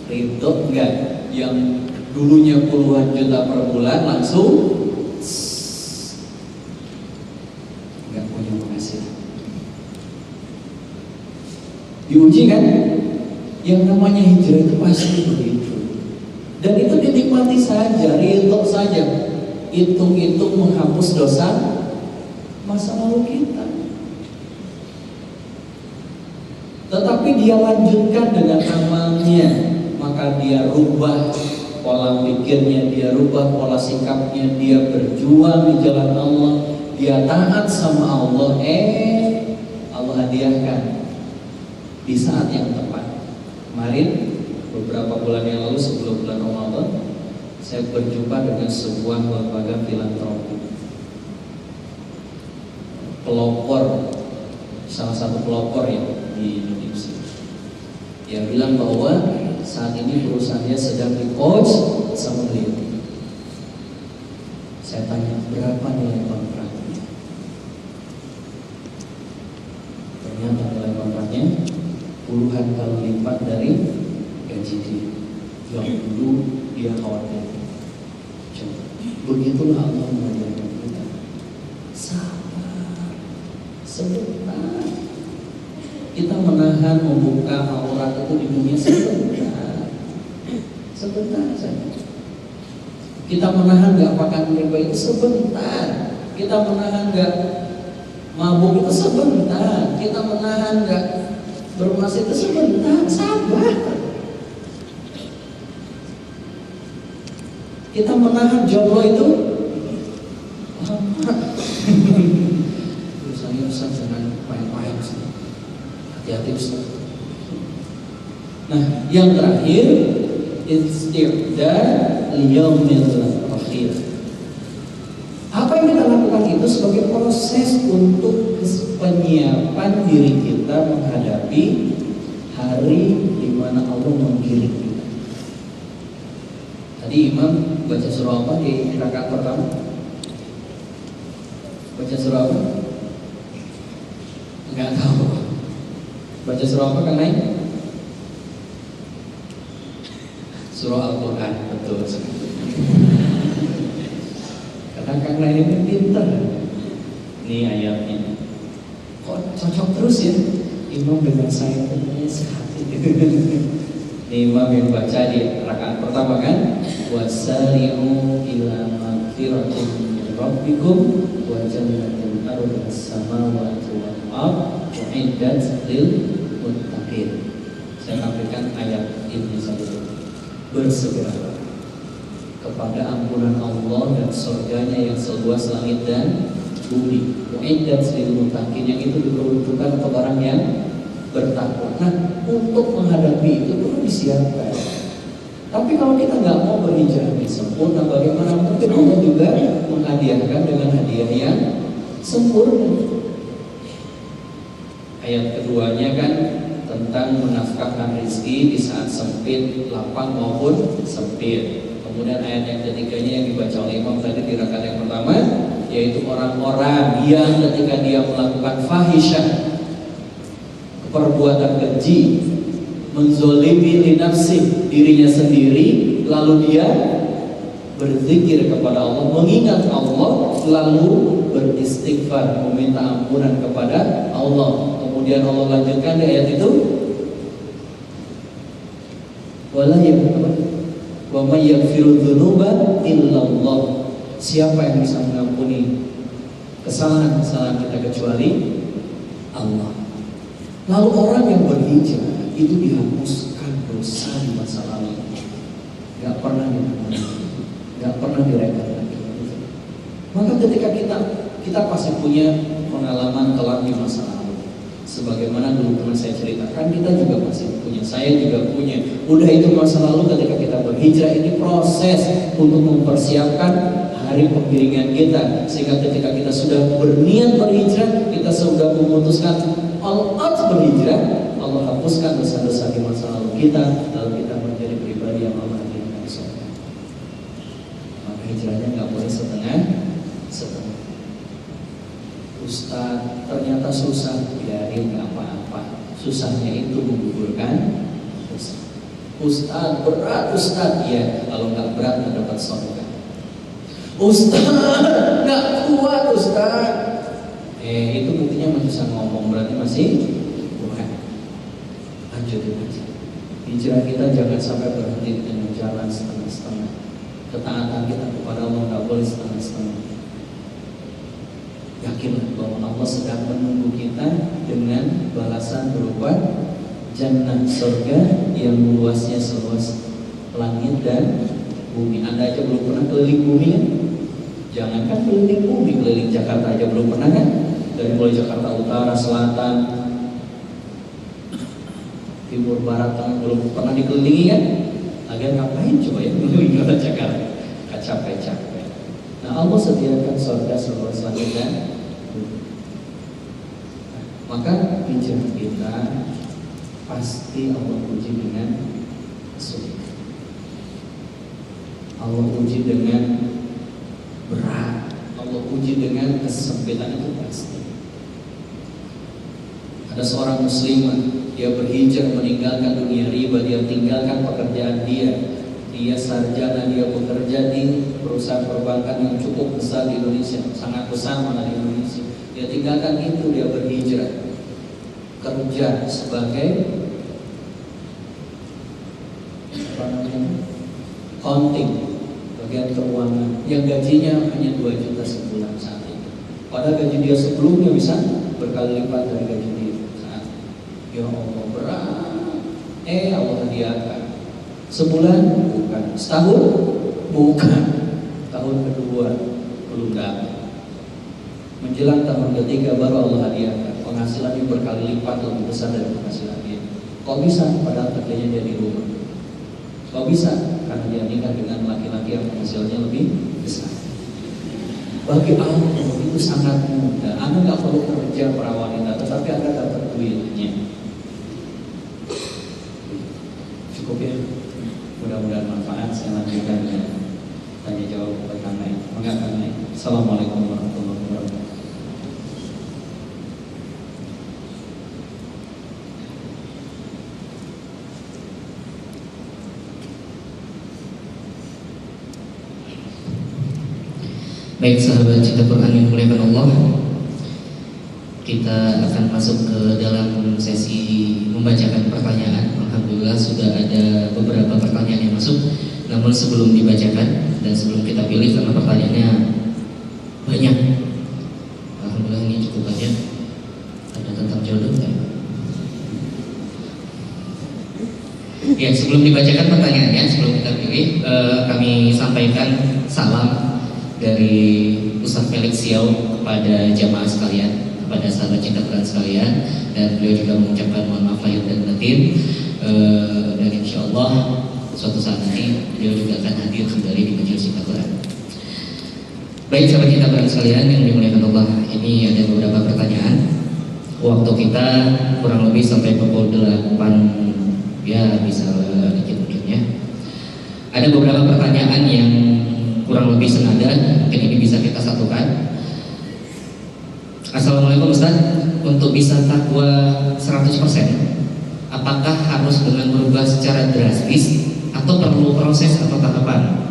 ridho enggak, yang dulunya puluhan juta per bulan langsung enggak punya penghasilan. Diuji kan? Yang namanya hijrah itu pasti begitu. Dan itu dinikmati saja, ridho saja. Hitung-hitung menghapus dosa masa lalu kita. Tetapi dia lanjutkan dengan amalnya, maka dia rubah pola pikirnya, dia rubah pola sikapnya, dia berjuang di jalan Allah, dia taat sama Allah. Allah hadiahkan di saat yang tepat. Kemarin beberapa bulan yang lalu sebelum bulan Ramadan, saya berjumpa dengan sebuah lembaga filantropi. Pelopor, salah satu pelopor ya di Indonesia, yang bilang bahwa saat ini perusahaannya sedang di-coach sama beliau. Saya tanya, berapa nilai kontraknya? Ternyata nilai kontraknya puluhan kali lipat dari gaji dia yang dulu dia khawatir. Begitulah Allah mengajarkan kita. Sabar, sebentar. Kita menahan membuka aurat itu di dunia sebentar, sebentar saja. Kita menahan nggak makan riba itu sebentar. Kita menahan nggak mabuk itu sebentar. Kita menahan nggak bermaksiat itu sebentar. Sabar. Kita menahan jomblo itu lama. Saya Ustaz jangan payah-payah Ustaz. Hati-hati Ustaz. Nah, yang terakhir isti'dad liyaumil akhir. Apa yang kita lakukan itu sebagai proses untuk penyiapan diri kita menghadapi hari di mana Allah menggiring kita. Tadi Imam baca surah apa di rakaat pertama? Baca surah apa? Enggak tahu. Baca surah apa Kang Naim? Surah Al-Quran, betul sekali. Karena Kang Naim ini pintar. Ini ayatnya. Kok cocok terus ya? Imam dengan saya punya sehati. Imam yang baca di rakaat pertama kan, wasari'u ila magfiratin min rabbikum wa jannatin arduha as-samawati wal ardh u'iddat lil muttaqin. Saya tampilkan ayat ini saja. Bersegera kepada ampunan Allah dan surganya yang seluas langit dan bumi. U'iddat lil muttaqin, yang itu diperuntukkan untuk orang yang bertakwa. Nah, untuk menghadapi itu perlu disiapkan. Tapi kalau kita nggak mau berhijrah yang sempurna, bagaimana mungkin Allah juga menghadiahkan dengan hadiah yang sempurna? Ayat keduanya kan tentang menafkahkan rezeki di saat sempit, lapang maupun sempit. Kemudian ayat yang ketiganya yang dibaca oleh Imam tadi di rakaat yang pertama, yaitu orang-orang yang ketika dia melakukan fahisyah, perbuatan keji, menzolimi li nafsih, dirinya sendiri, lalu dia berzikir kepada Allah, mengingat Allah, lalu beristighfar, meminta ampunan kepada Allah. Kemudian Allah lanjutkan di ayat itu, wala wa may yaghfiru dzunuba illallah. Siapa yang bisa mengampuni kesalahan-kesalahan kita kecuali Allah. Lalu orang yang berhijrah itu dihapuskan dosa di masa lalu, nggak pernah diampuni, nggak pernah direka lagi. Maka ketika kita pasti punya pengalaman kelam di masa lalu, sebagaimana dulu pernah saya ceritakan, kita juga pasti punya, saya juga punya. Udah itu masa lalu, ketika kita berhijrah ini proses untuk mempersiapkan hari penggiringan kita, sehingga ketika kita sudah berniat berhijrah, kita sudah memutuskan Allah berhijrah, Allah hapuskan dosa-dosa di masa lalu kita, lalu kita menjadi pribadi yang Allah hadirkan di surga. Maka hijrahnya nggak boleh setengah-setengah. Ustaz, ternyata susah, biarin nggak apa-apa. Susahnya itu menggugurkan dosa. Ustaz, berat Ustaz, ya. Kalau nggak berat nggak dapat surga. Ustaz, nggak kuat Ustaz. Itu buktinya masih bisa ngomong, berarti masih bukan. Lanjutin aja. Hijrah kita jangan sampai berhenti dengan jalan setengah-setengah. Ketaatan kita kepada Allah nggak boleh setengah-setengah. Yakinlah bahwa Allah sedang menunggu kita dengan balasan berupa jannah, surga yang luasnya seluas langit dan bumi. Anda aja belum pernah keliling bumi kan? Jangankan keliling bumi, keliling Jakarta aja belum pernah kan? Dari mulai Jakarta Utara, Selatan, timur barat tengah belum pernah dikelilingi kan? Agar ngapain coba ya mengelilingi kota Jakarta? Capek-capek. Nah, Allah sediakan surga seluas langit dan bumi. Maka hijrah kita pasti Allah uji dengan kesulitan. Allah uji dengan berat. Allah uji dengan kesempitan, itu pasti. Ada seorang muslimah, dia berhijrah meninggalkan dunia riba, dia tinggalkan pekerjaan dia sarjana, dia bekerja di perusahaan perbankan yang cukup besar di Indonesia, sangat besar malah di Indonesia. Dia tinggalkan itu, dia berhijrah kerja sebagai accounting, bagian keuangan, yang gajinya hanya 2 juta sebulan saat itu. Padahal gaji dia sebelumnya bisa berkali lipat dari gaji dia saat itu. Ya Allah, berat. Allah hadiahkan. Sebulan bukan, setahun bukan, tahun kedua belum dapat. Menjelang tahun ketiga baru Allah hadiahkan penghasilannya berkali lipat lebih besar dari penghasilan dia. Kok bisa? Padahal kerjanya dia di rumah. Kok bisa? Karena dia nikah dengan laki-laki yang penghasilannya lebih besar. Bagi Allah itu sangat mudah. Anda nggak perlu kerja para wanita, tetapi Anda dapat duitnya. Cukup ya. Mudah-mudahan manfaat. Saya lanjutkan dengan tanya jawab kepada Kang Naik. Kang Naik. Assalamualaikum warahmatullahi wabarakatuh. Baik sahabat cinta Quran yang dimuliakan Allah, kita akan masuk ke dalam sesi membacakan pertanyaan. Alhamdulillah sudah ada beberapa pertanyaan yang masuk. Namun sebelum dibacakan dan sebelum kita pilih, karena pertanyaannya banyak, alhamdulillah ini cukup banyak. Ada tentang jodoh kan? Ya, sebelum dibacakan pertanyaannya, sebelum kita pilih, kami sampaikan salam dari Ustaz Felix Siau kepada jamaah sekalian, kepada sahabat cinta Quran sekalian, dan beliau juga mengucapkan mohon maaf lahir dan batin, dan insya Allah suatu saat nanti beliau juga akan hadir kembali di majelis cinta Quran. Baik sahabat cinta Quran sekalian yang dimuliakan Allah, ini ada beberapa pertanyaan. Waktu kita kurang lebih sampai pukul 8, ya bisa dikit mungkin ya. Ada beberapa pertanyaan yang kurang lebih senada, mungkin ini bisa kita satukan. Assalamualaikum Ustaz, untuk bisa takwa 100%, apakah harus dengan berubah secara drastis atau perlu proses atau tahapan?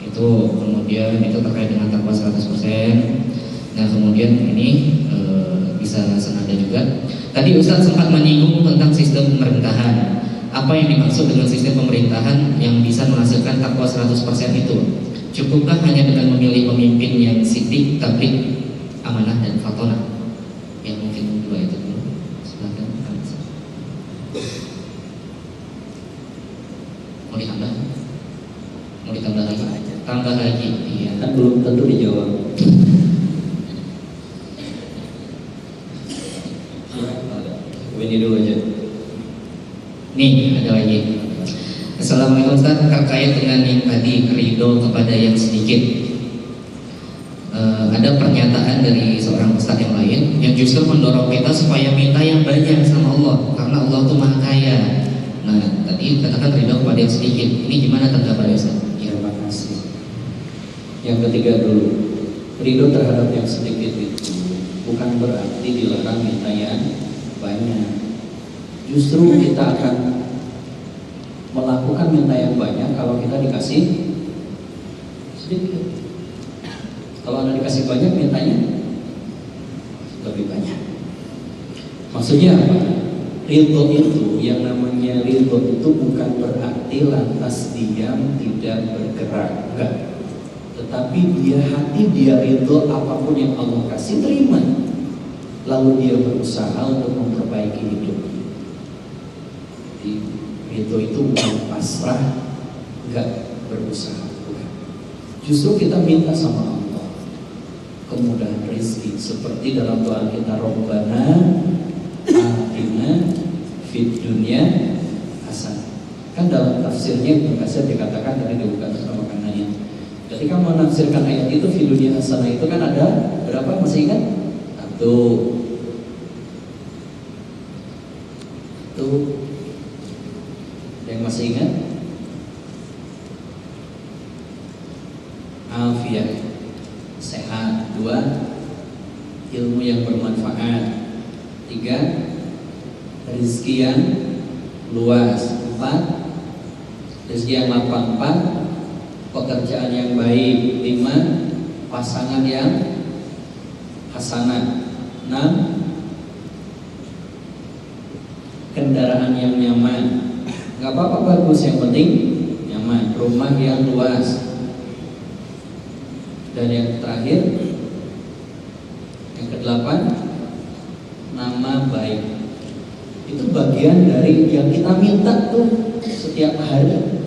Itu kemudian itu terkait dengan takwa 100%. Nah kemudian ini bisa senada juga. Tadi Ustaz sempat menyinggung tentang sistem pemerintahan. Apa yang dimaksud dengan sistem pemerintahan yang bisa menghasilkan takwa 100% itu? Cukupkah hanya dengan memilih pemimpin yang sidik, tablik, amanah dan fatonah? Yang mungkin dua itu dulu. Silakan. Mau ditambah? Mau ditambah lagi? Tambah lagi. Iya. Kan belum tentu dijawab. Ini dulu aja. Nih ada lagi. Assalamualaikum Ustaz, terkait dengan yang tadi ridho kepada yang sedikit. Ada pernyataan dari seorang Ustaz yang lain yang justru mendorong kita supaya minta yang banyak sama Allah, karena Allah itu maha kaya. Nah tadi katakan ridho kepada yang sedikit. Ini gimana tanggapannya Ustaz? Terima kasih. Yang ketiga dulu, ridho terhadap yang sedikit itu bukan berarti dilarang minta yang banyak. Justru kita akan melakukan minta yang banyak kalau kita dikasih sedikit. Kalau Anda dikasih banyak, mintanya lebih banyak. Maksudnya apa? Ridho itu, yang namanya ridho itu bukan berarti lantas diam tidak bergerak, enggak. Tetapi hati dia ridho apapun yang Allah kasih terima. Lalu dia berusaha untuk memperbaiki hidupnya. Ridho itu bukan pasrah, enggak berusaha, bukan. Justru kita minta sama Allah kemudahan rezeki, seperti dalam doa kita, Rabbana atina fid dunya hasanah. Kan dalam tafsirnya Ibnu Katsir dikatakan dari dibuka sama kanannya. Ketika menafsirkan ayat itu fid dunya hasanah itu kan ada berapa, masih ingat? Tuh. Yang masih ingat? Afiat, sehat. 2, ilmu yang bermanfaat. 3, rezeki yang luas. 4, rezeki yang lapang. 4, pekerjaan yang baik. 5, pasangan yang hasanah. 6, kendaraan yang nyaman. Gak apa-apa, bagus, yang penting nyaman. Rumah yang luas. Dan yang terakhir, yang ke-8, nama baik. Itu bagian dari yang kita minta tuh setiap hari.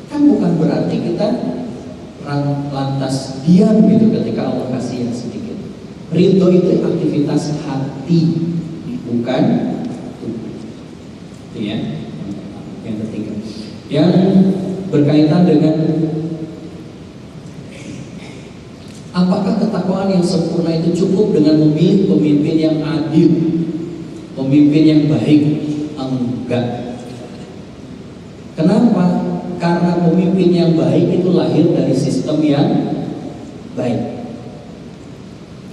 Kan bukan berarti kita lantas diam gitu ketika Allah kasih yang sedikit. Ridho itu aktivitas hati, bukan tubuh. Itu ya. Yang ketiga, yang berkaitan dengan apakah ketakwaan yang sempurna itu cukup dengan memilih pemimpin yang adil, pemimpin yang baik? Enggak. Kenapa? Karena pemimpin yang baik itu lahir dari sistem yang baik.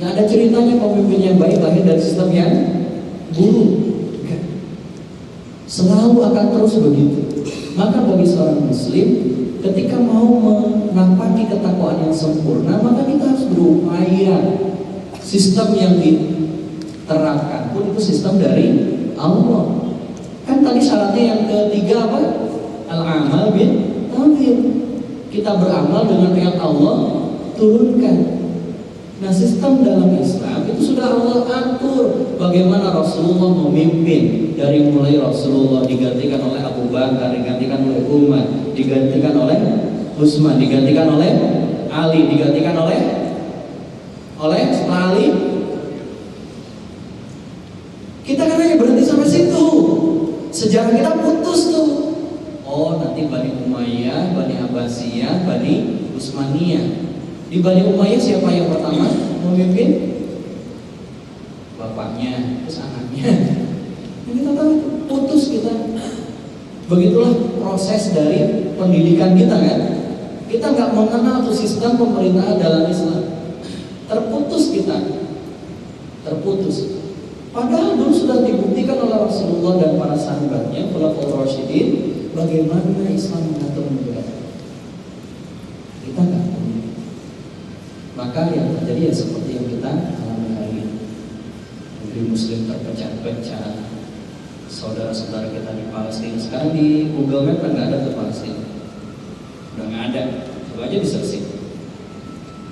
Yang ada ceritanya pemimpin yang baik lahir dari sistem yang buruk. Selalu akan terus begitu. Maka bagi seorang muslim, ketika mau menampaki ketakwaan yang sempurna, maka kita harus berupaya. Sistem yang diterapkan pun itu sistem dari Allah. Kan tadi syaratnya yang ketiga apa? Al-amal bin tawhid. Kita beramal dengan yang Allah turunkan. Nah, sistem dalam Islam itu sudah Allah atur bagaimana Rasulullah memimpin. Dari mulai Rasulullah digantikan oleh Abu Bakar, digantikan oleh Umar, digantikan oleh Utsman, digantikan oleh Ali, digantikan oleh setelah Ali. Kita kan hanya berhenti sampai situ. Sejarah kita putus tuh. Oh, nanti Bani Umayyah, Bani Abbasiyah, Bani Utsmaniyah. Di Bani Umayyah siapa yang pertama memimpin? Bapaknya, terus anaknya. Kita tahu putus kita. Begitulah proses dari pendidikan kita kan. Kita nggak mengenal tuh sistem pemerintahan dalam Islam. Terputus kita. Terputus. Padahal dulu sudah dibuktikan oleh Rasulullah dan para sahabatnya, Khulafaur Rasyidin, bagaimana Islam mengatur negara. Kita nggak punya. Maka yang terjadi ya seperti yang kita alami hari ini. Negeri Muslim terpecah-pecah. Saudara-saudara kita di Palestina sekarang di Google Map kan nggak ada tuh Palestina. Udah nggak ada. Coba aja di searching.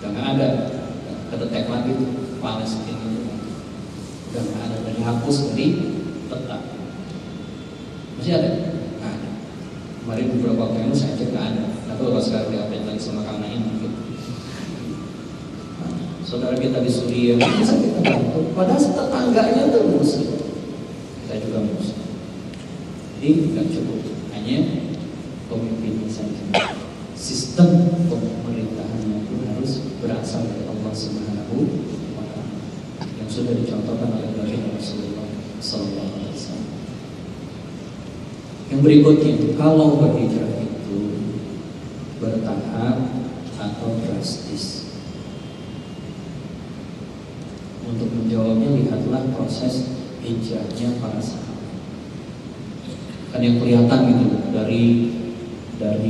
Udah nggak ada. Kedetek lagi tuh Palestina itu. Udah nggak ada. Dan dihapus dari peta. Masih ada? Nggak ada. Kemarin beberapa waktu yang saya cek nggak ada. Tapi kalau sekarang diupdate lagi sama Kang Naim mungkin. Saudara kita di Suriah bisa kita bantu. Padahal tetangganya tuh Muslim. Kita juga Muslim. Jadi tidak cukup hanya pemimpinnya saja. Sistem pemerintahannya pun harus berasal dari Allah Subhanahu wa Ta'ala yang sudah dicontohkan oleh baginda Rasulullah SAW. Yang berikutnya, kalau berhijrah itu bertahap atau drastis. Untuk menjawabnya, lihatlah proses hijrahnya para sahabat. Kan yang kelihatan gitu dari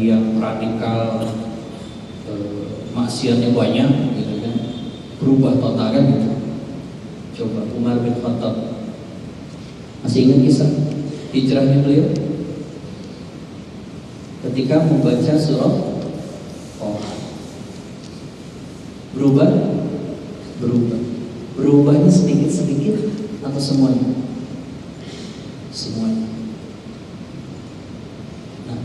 yang radikal, maksiatnya banyak gitu kan, berubah total kan gitu. Coba Umar bin Khattab, masih ingat kisah hijrahnya beliau? Ketika membaca surah Toha, berubahnya sedikit-sedikit atau semuanya? Semuanya. Nah,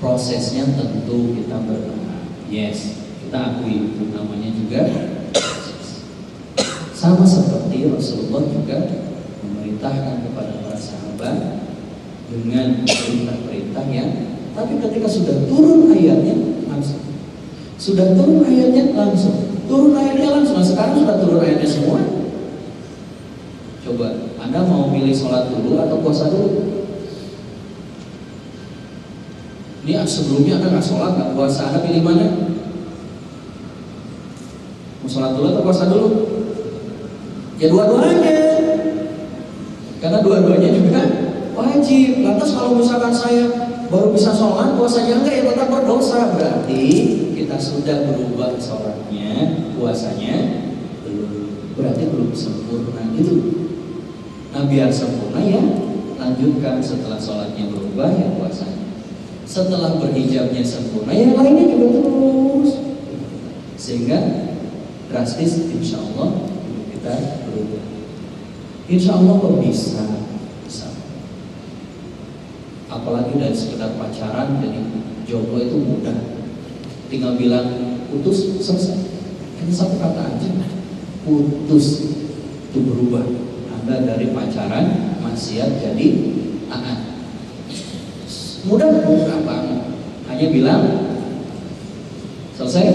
prosesnya tentu kita bertahap. Yes, kita akui itu namanya juga proses. Sama seperti Rasulullah juga memerintahkan kepada para sahabat dengan perintah-perintahnya. Tapi ketika sudah turun ayatnya langsung. Sudah turun ayatnya langsung. Turun ayatnya langsung. Nah, sekarang sudah turun ayatnya semua. Coba, Anda mau milih sholat dulu atau puasa dulu? Ini sebelumnya Anda nggak sholat, nggak puasa, Anda pilih mana? Mau sholat dulu atau puasa dulu? Ya dua-duanya. Karena dua-duanya juga wajib. Lantas kalau misalkan saya baru bisa sholat, puasanya enggak, ya tetap berdosa. Berarti kita sudah berubah sholatnya, puasanya belum. Berarti belum sempurna gitu. Nah, biar sempurna ya lanjutkan, setelah sholatnya berubah ya puasanya. Setelah berhijabnya sempurna ya lainnya juga terus. Sehingga drastis insya Allah kita berubah. Insya Allah kok bisa. Apalagi dari sekedar pacaran jadi jomblo itu mudah. Tinggal bilang putus, selesai. Hanya satu kata aja, putus. Itu berubah. Anda dari pacaran maksiat jadi taat. Mudah banget. Hanya bilang selesai,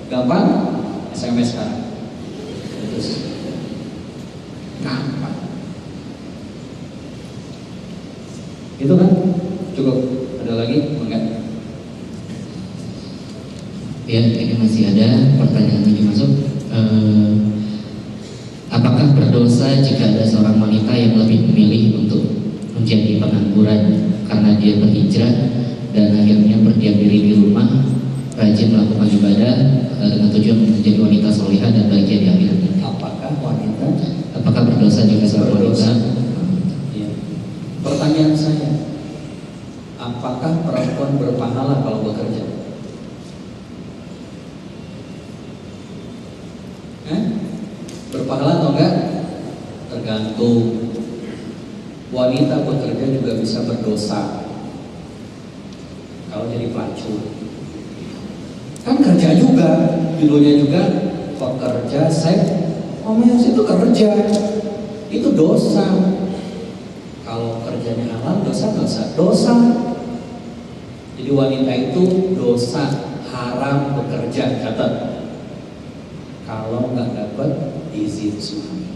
gampang, SMS sekarang. Putus. Gampang. Itu kan cukup. Ada lagi? Enggak? Ya, ini masih ada pertanyaan lagi masuk. Apakah berdosa jika ada seorang wanita yang lebih memilih untuk menjadi pengangguran karena dia berhijrah dan akhirnya berdiam diri di rumah, rajin melakukan ibadah dengan tujuan menjadi wanita solihah dan bahagia di akhirat? Apakah berdosa jika seorang wanita? Ya. Pertanyaan saya, apakah perempuan berpahala kalau bekerja? Berpahala atau enggak? Tergantung. Wanita bekerja juga bisa berdosa kalau jadi pelacur. Kan kerja juga, judulnya juga pekerja seks komersial, itu kerja, itu dosa. Kalau kerjanya halal, dosa. Jadi wanita itu dosa, haram bekerja, catat. Kalau nggak dapat izin suami,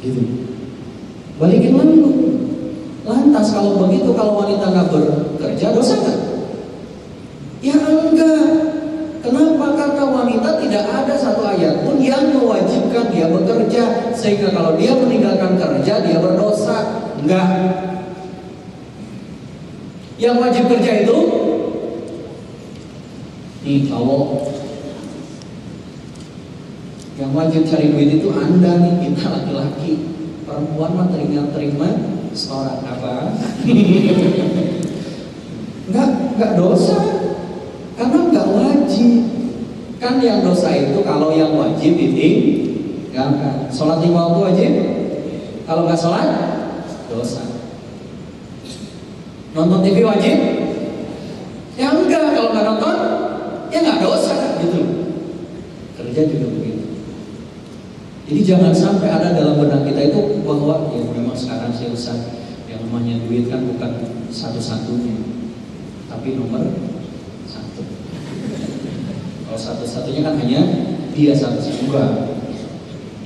gitu. Balikin lagi lu. Lantas kalau begitu, kalau wanita nggak bekerja, dosa nggak? Ya enggak. Kenapa? Karena wanita tidak ada satu ayat pun yang mewajibkan dia bekerja, sehingga kalau dia meninggalkan kerja dia berdosa. Enggak. Yang wajib kerja itu nih cowok. Yang wajib cari duit itu Anda nih, kita laki-laki. Perempuan mah terima seorang apa? Enggak dosa. Karena enggak wajib. Kan yang dosa itu kalau yang wajib ditinggalkan. Sholat 5 waktu wajib. Kalau enggak sholat, dosa. Nonton TV wajib? Ya enggak. Kalau enggak nonton, ya enggak dosa gitu. Kerja juga begitu. Jadi jangan sampai ada dalam benak kita itu bahwa ya memang sekarang saya usah, yang namanya duit kan bukan satu-satunya, tapi nomor satu. Kalau satu-satunya kan hanya dia satu-satunya.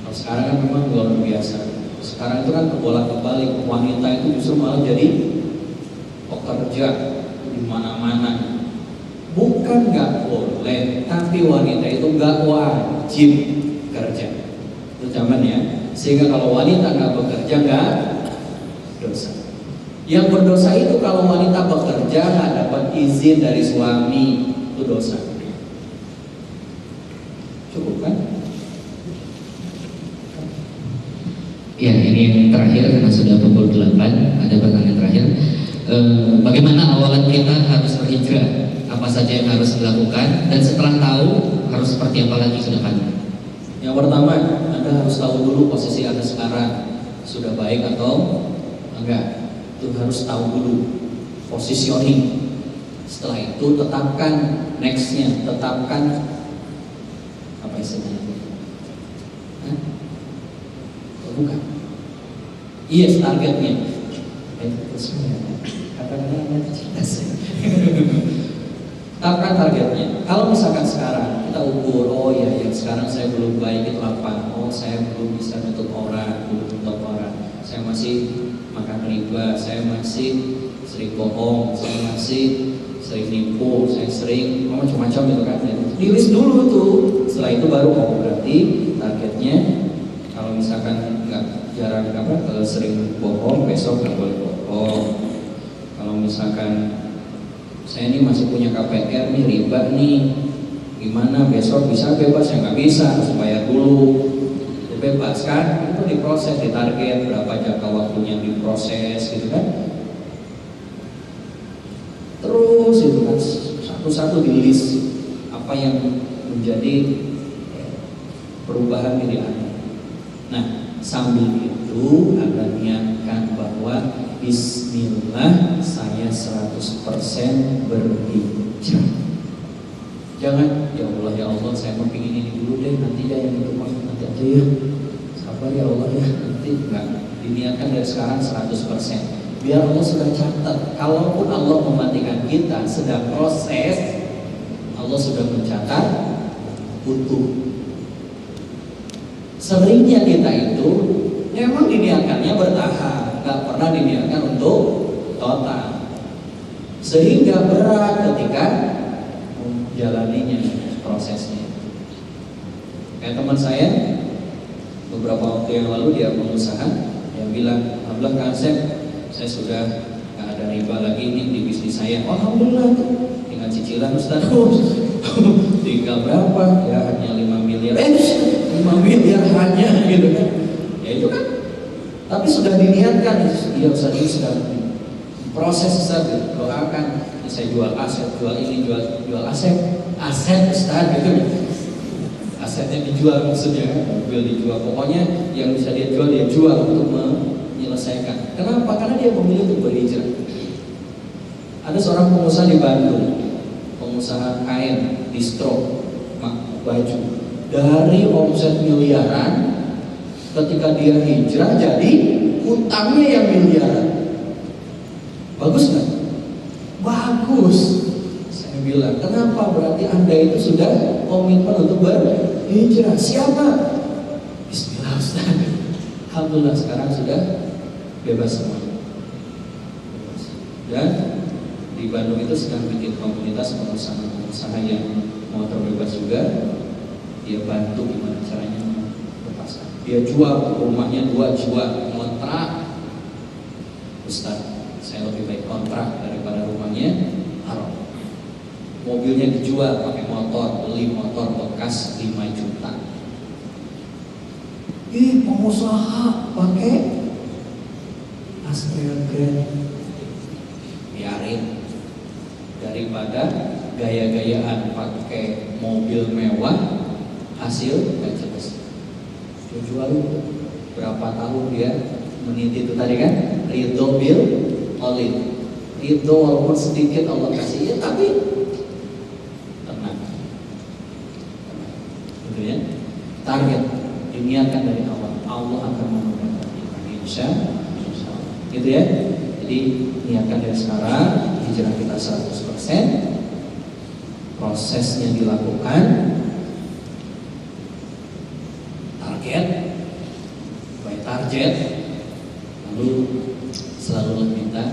Kalau sekarang kan memang luar biasa. Sekarang itu kan kebolak-balik, wanita itu justru malah jadi pekerja di mana-mana. Bukan nggak boleh, tapi wanita itu nggak wajib kerja. Itu zaman ya. Sehingga kalau wanita nggak bekerja nggak dosa. Yang berdosa itu kalau wanita bekerja nggak dapat izin dari suami, itu dosa. Cukup kan? Ya, ini yang terakhir karena sudah pukul 8. Ada pertanyaan terakhir. Bagaimana awalan kita harus berhijrah? Apa saja yang harus dilakukan? Dan setelah tahu harus seperti apa lagi ke depannya? Yang pertama, Anda harus tahu dulu posisi Anda sekarang sudah baik atau enggak. Itu harus tahu dulu, positioning. Setelah itu tetapkan nextnya, tetapkan apa istilahnya? Bukan. Yes, targetnya. Kadang-kadang cerdas ya. Tetapkan targetnya. Kalau misalkan sekarang kita ukur, oh ya yang sekarang saya belum baik itu apa? Oh saya belum bisa nutup orang, saya masih makan riba, saya masih sering bohong, saya masih sering nipu, saya sering macam-macam gitu kan. Di list dulu tuh. Setelah itu baru berarti targetnya. Kalau misalkan nggak jarang sering bohong, besok nggak boleh bohong. Kalau misalkan saya ini masih punya KPR nih, riba nih, gimana besok bisa bebas? Ya nggak bisa, harus bayar dulu. Bebas kan? Itu diproses, ditarget berapa jangka waktunya diproses gitu kan? Terus itu kan satu-satu di list apa yang menjadi perubahan diri Anda. Nah, sambil itu Anda niatkan bahwa Bismillah, saya 100% berhijrah. Jangan, ya Allah saya mau pingin ini dulu deh, nanti ya yang itu nanti aja ya. Sabar ya Allah ya, nanti enggak. Diniatkan dari sekarang 100%. Biar Allah sudah catat. Kalaupun Allah mematikan kita sedang proses, Allah sudah mencatat utuh. Seringnya kita itu memang diniatkannya bertahap, nggak pernah diniatkan untuk total, sehingga berat ketika menjalaninya prosesnya. Kayak teman saya beberapa waktu yang lalu, dia pengusaha, dia bilang, alhamdulillah Kang Asep, saya sudah nggak ada riba lagi nih di bisnis saya. Alhamdulillah, tinggal cicilan Ustaz. Tinggal berapa? Ya hanya 5 miliar. 5 miliar hanya gitu kan. Ya itu kan. Tapi sudah diniatkan, ya Ustaz ini sudah proses Ustaz, doakan. Saya jual aset, jual ini, jual aset Ustaz gitu. Asetnya dijual maksudnya, mobil dijual, pokoknya yang bisa dia jual untuk menyelesaikan. Kenapa? Karena dia memilih untuk berhijrah. Ada seorang pengusaha di Bandung, pengusaha kain, distro, baju. Dari omset miliaran, ketika dia hijrah jadi utangnya yang miliaran. Bagus nggak? Bagus. Saya bilang, kenapa? Berarti Anda itu sudah komitmen untuk berhijrah. Siapa? Bismillah Ustaz. Alhamdulillah sekarang sudah bebas semua. Dan di Bandung itu sedang bikin komunitas pengusaha yang mau terbebas juga. Dia bantu gimana caranya lepaskan. Dia jual rumahnya 2 jual, kontrak. Ustaz, saya lebih baik kontrak daripada rumahnya haram. Mobilnya dijual pakai motor, beli motor bekas 5 juta. Pengusaha pakai Astrea Grand. Biarin, daripada gaya-gayaan pakai mobil mewah, hasil gak jelas. Dia jual berapa tahun dia meniti itu tadi kan, ridho bil olid. Ridho walaupun sedikit Allah kasih ya, tapi tenang. Gitu ya. Target diniatkan dari awal, Allah akan memudahkan kita, insya Allah. Gitu ya. Jadi niatkan dari sekarang, hijrah kita 100%. Prosesnya dilakukan, target, lalu selalu meminta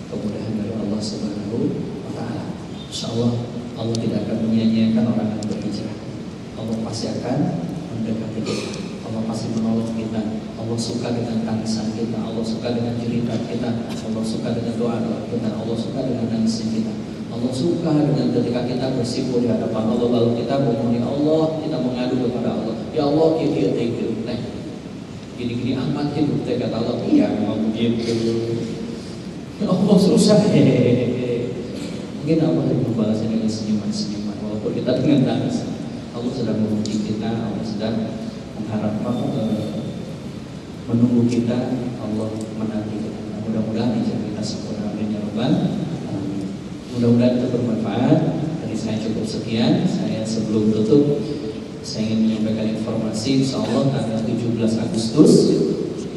kemudahan dari Allah Subhanahu wa Ta'ala. Insya Allah, Allah tidak akan menyia-nyiakan orang yang berhijrah. Allah pasti akan mendekati kita. Allah pasti menolong kita. Allah suka dengan tangisan kita. Allah suka dengan cerita kita. Allah suka dengan doa-doa kita. Allah suka dengan nangis kita. Allah suka dengan ketika kita bersimpuh di hadapan Allah, lalu kita memohon Allah, kita mengadu kepada Allah. Ya Allah, kita gini-gini amat hidup, kata Allah. Iya, memang begitu. Ya Allah, susah. Mungkin Allah membalasnya dengan senyuman-senyuman, walaupun kita dengan tangis. Allah sedang memuji kita, Allah sedang mengharapkan, menunggu kita, Allah menanti kita. Mudah-mudahan kita sempurna amin ya rabbal alamin. Mudah-mudahan itu bermanfaat. Tadi saya cukup sekian. Saya sebelum tutup, saya ingin menyampaikan informasi. Insya Allah tanggal 17 Agustus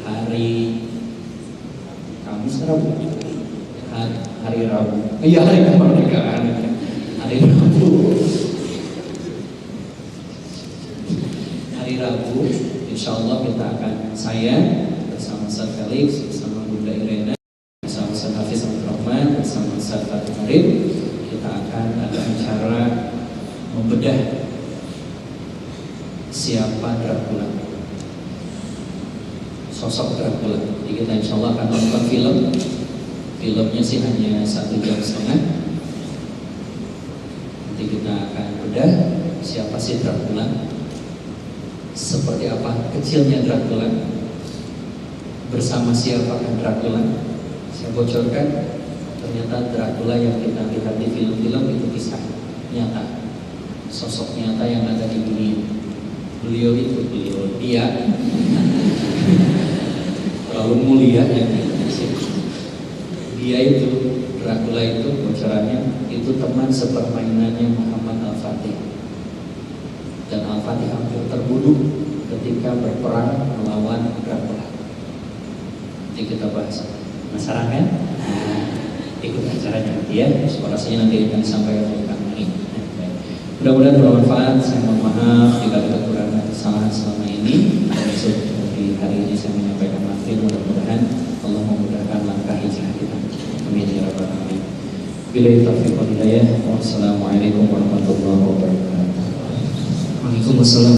hari Kamis Rabu, hari Rabu, iya hari kemerdekaan, hari Rabu, hari Rabu, insya Allah kita akan saya bersama Ustaz Felix, bersama Bunda Irena, bersama Ustaz Hafiz Abdul Rahman, bersama Ustaz Fatul Karim, kita akan ada acara membedah siapa Dracula, sosok Dracula. Jadi kita insya Allah akan nonton filmnya sih hanya 1,5 jam. Nanti kita akan bedah siapa sih Dracula, seperti apa kecilnya Dracula, bersama siapa kan Dracula. Saya bocorkan, ternyata Dracula yang kita lihat di film-film itu kisah nyata, sosok nyata yang ada di dunia. Dia terlalu mulia ya. Dia itu, Dracula itu bocorannya itu teman sepermainannya Muhammad Al-Fatih. Dan Al-Fatih hampir terbunuh ketika berperang melawan Dracula. Nanti kita bahas. Penasaran kan? Ikut acaranya ya. Suaranya nanti akan disampaikan oleh kami. Mudah-mudahan bermanfaat. Saya mohon maaf jika ada kekurangan kesalahan selama ini. Besok di hari ini saya menyampaikan materi. Mudah-mudahan Allah memudahkan langkah hijrah kita. Amin ya rabbal alamin. Billahi taufiq wal hidayah. Wassalamualaikum warahmatullahi wabarakatuh. Waalaikumsalam.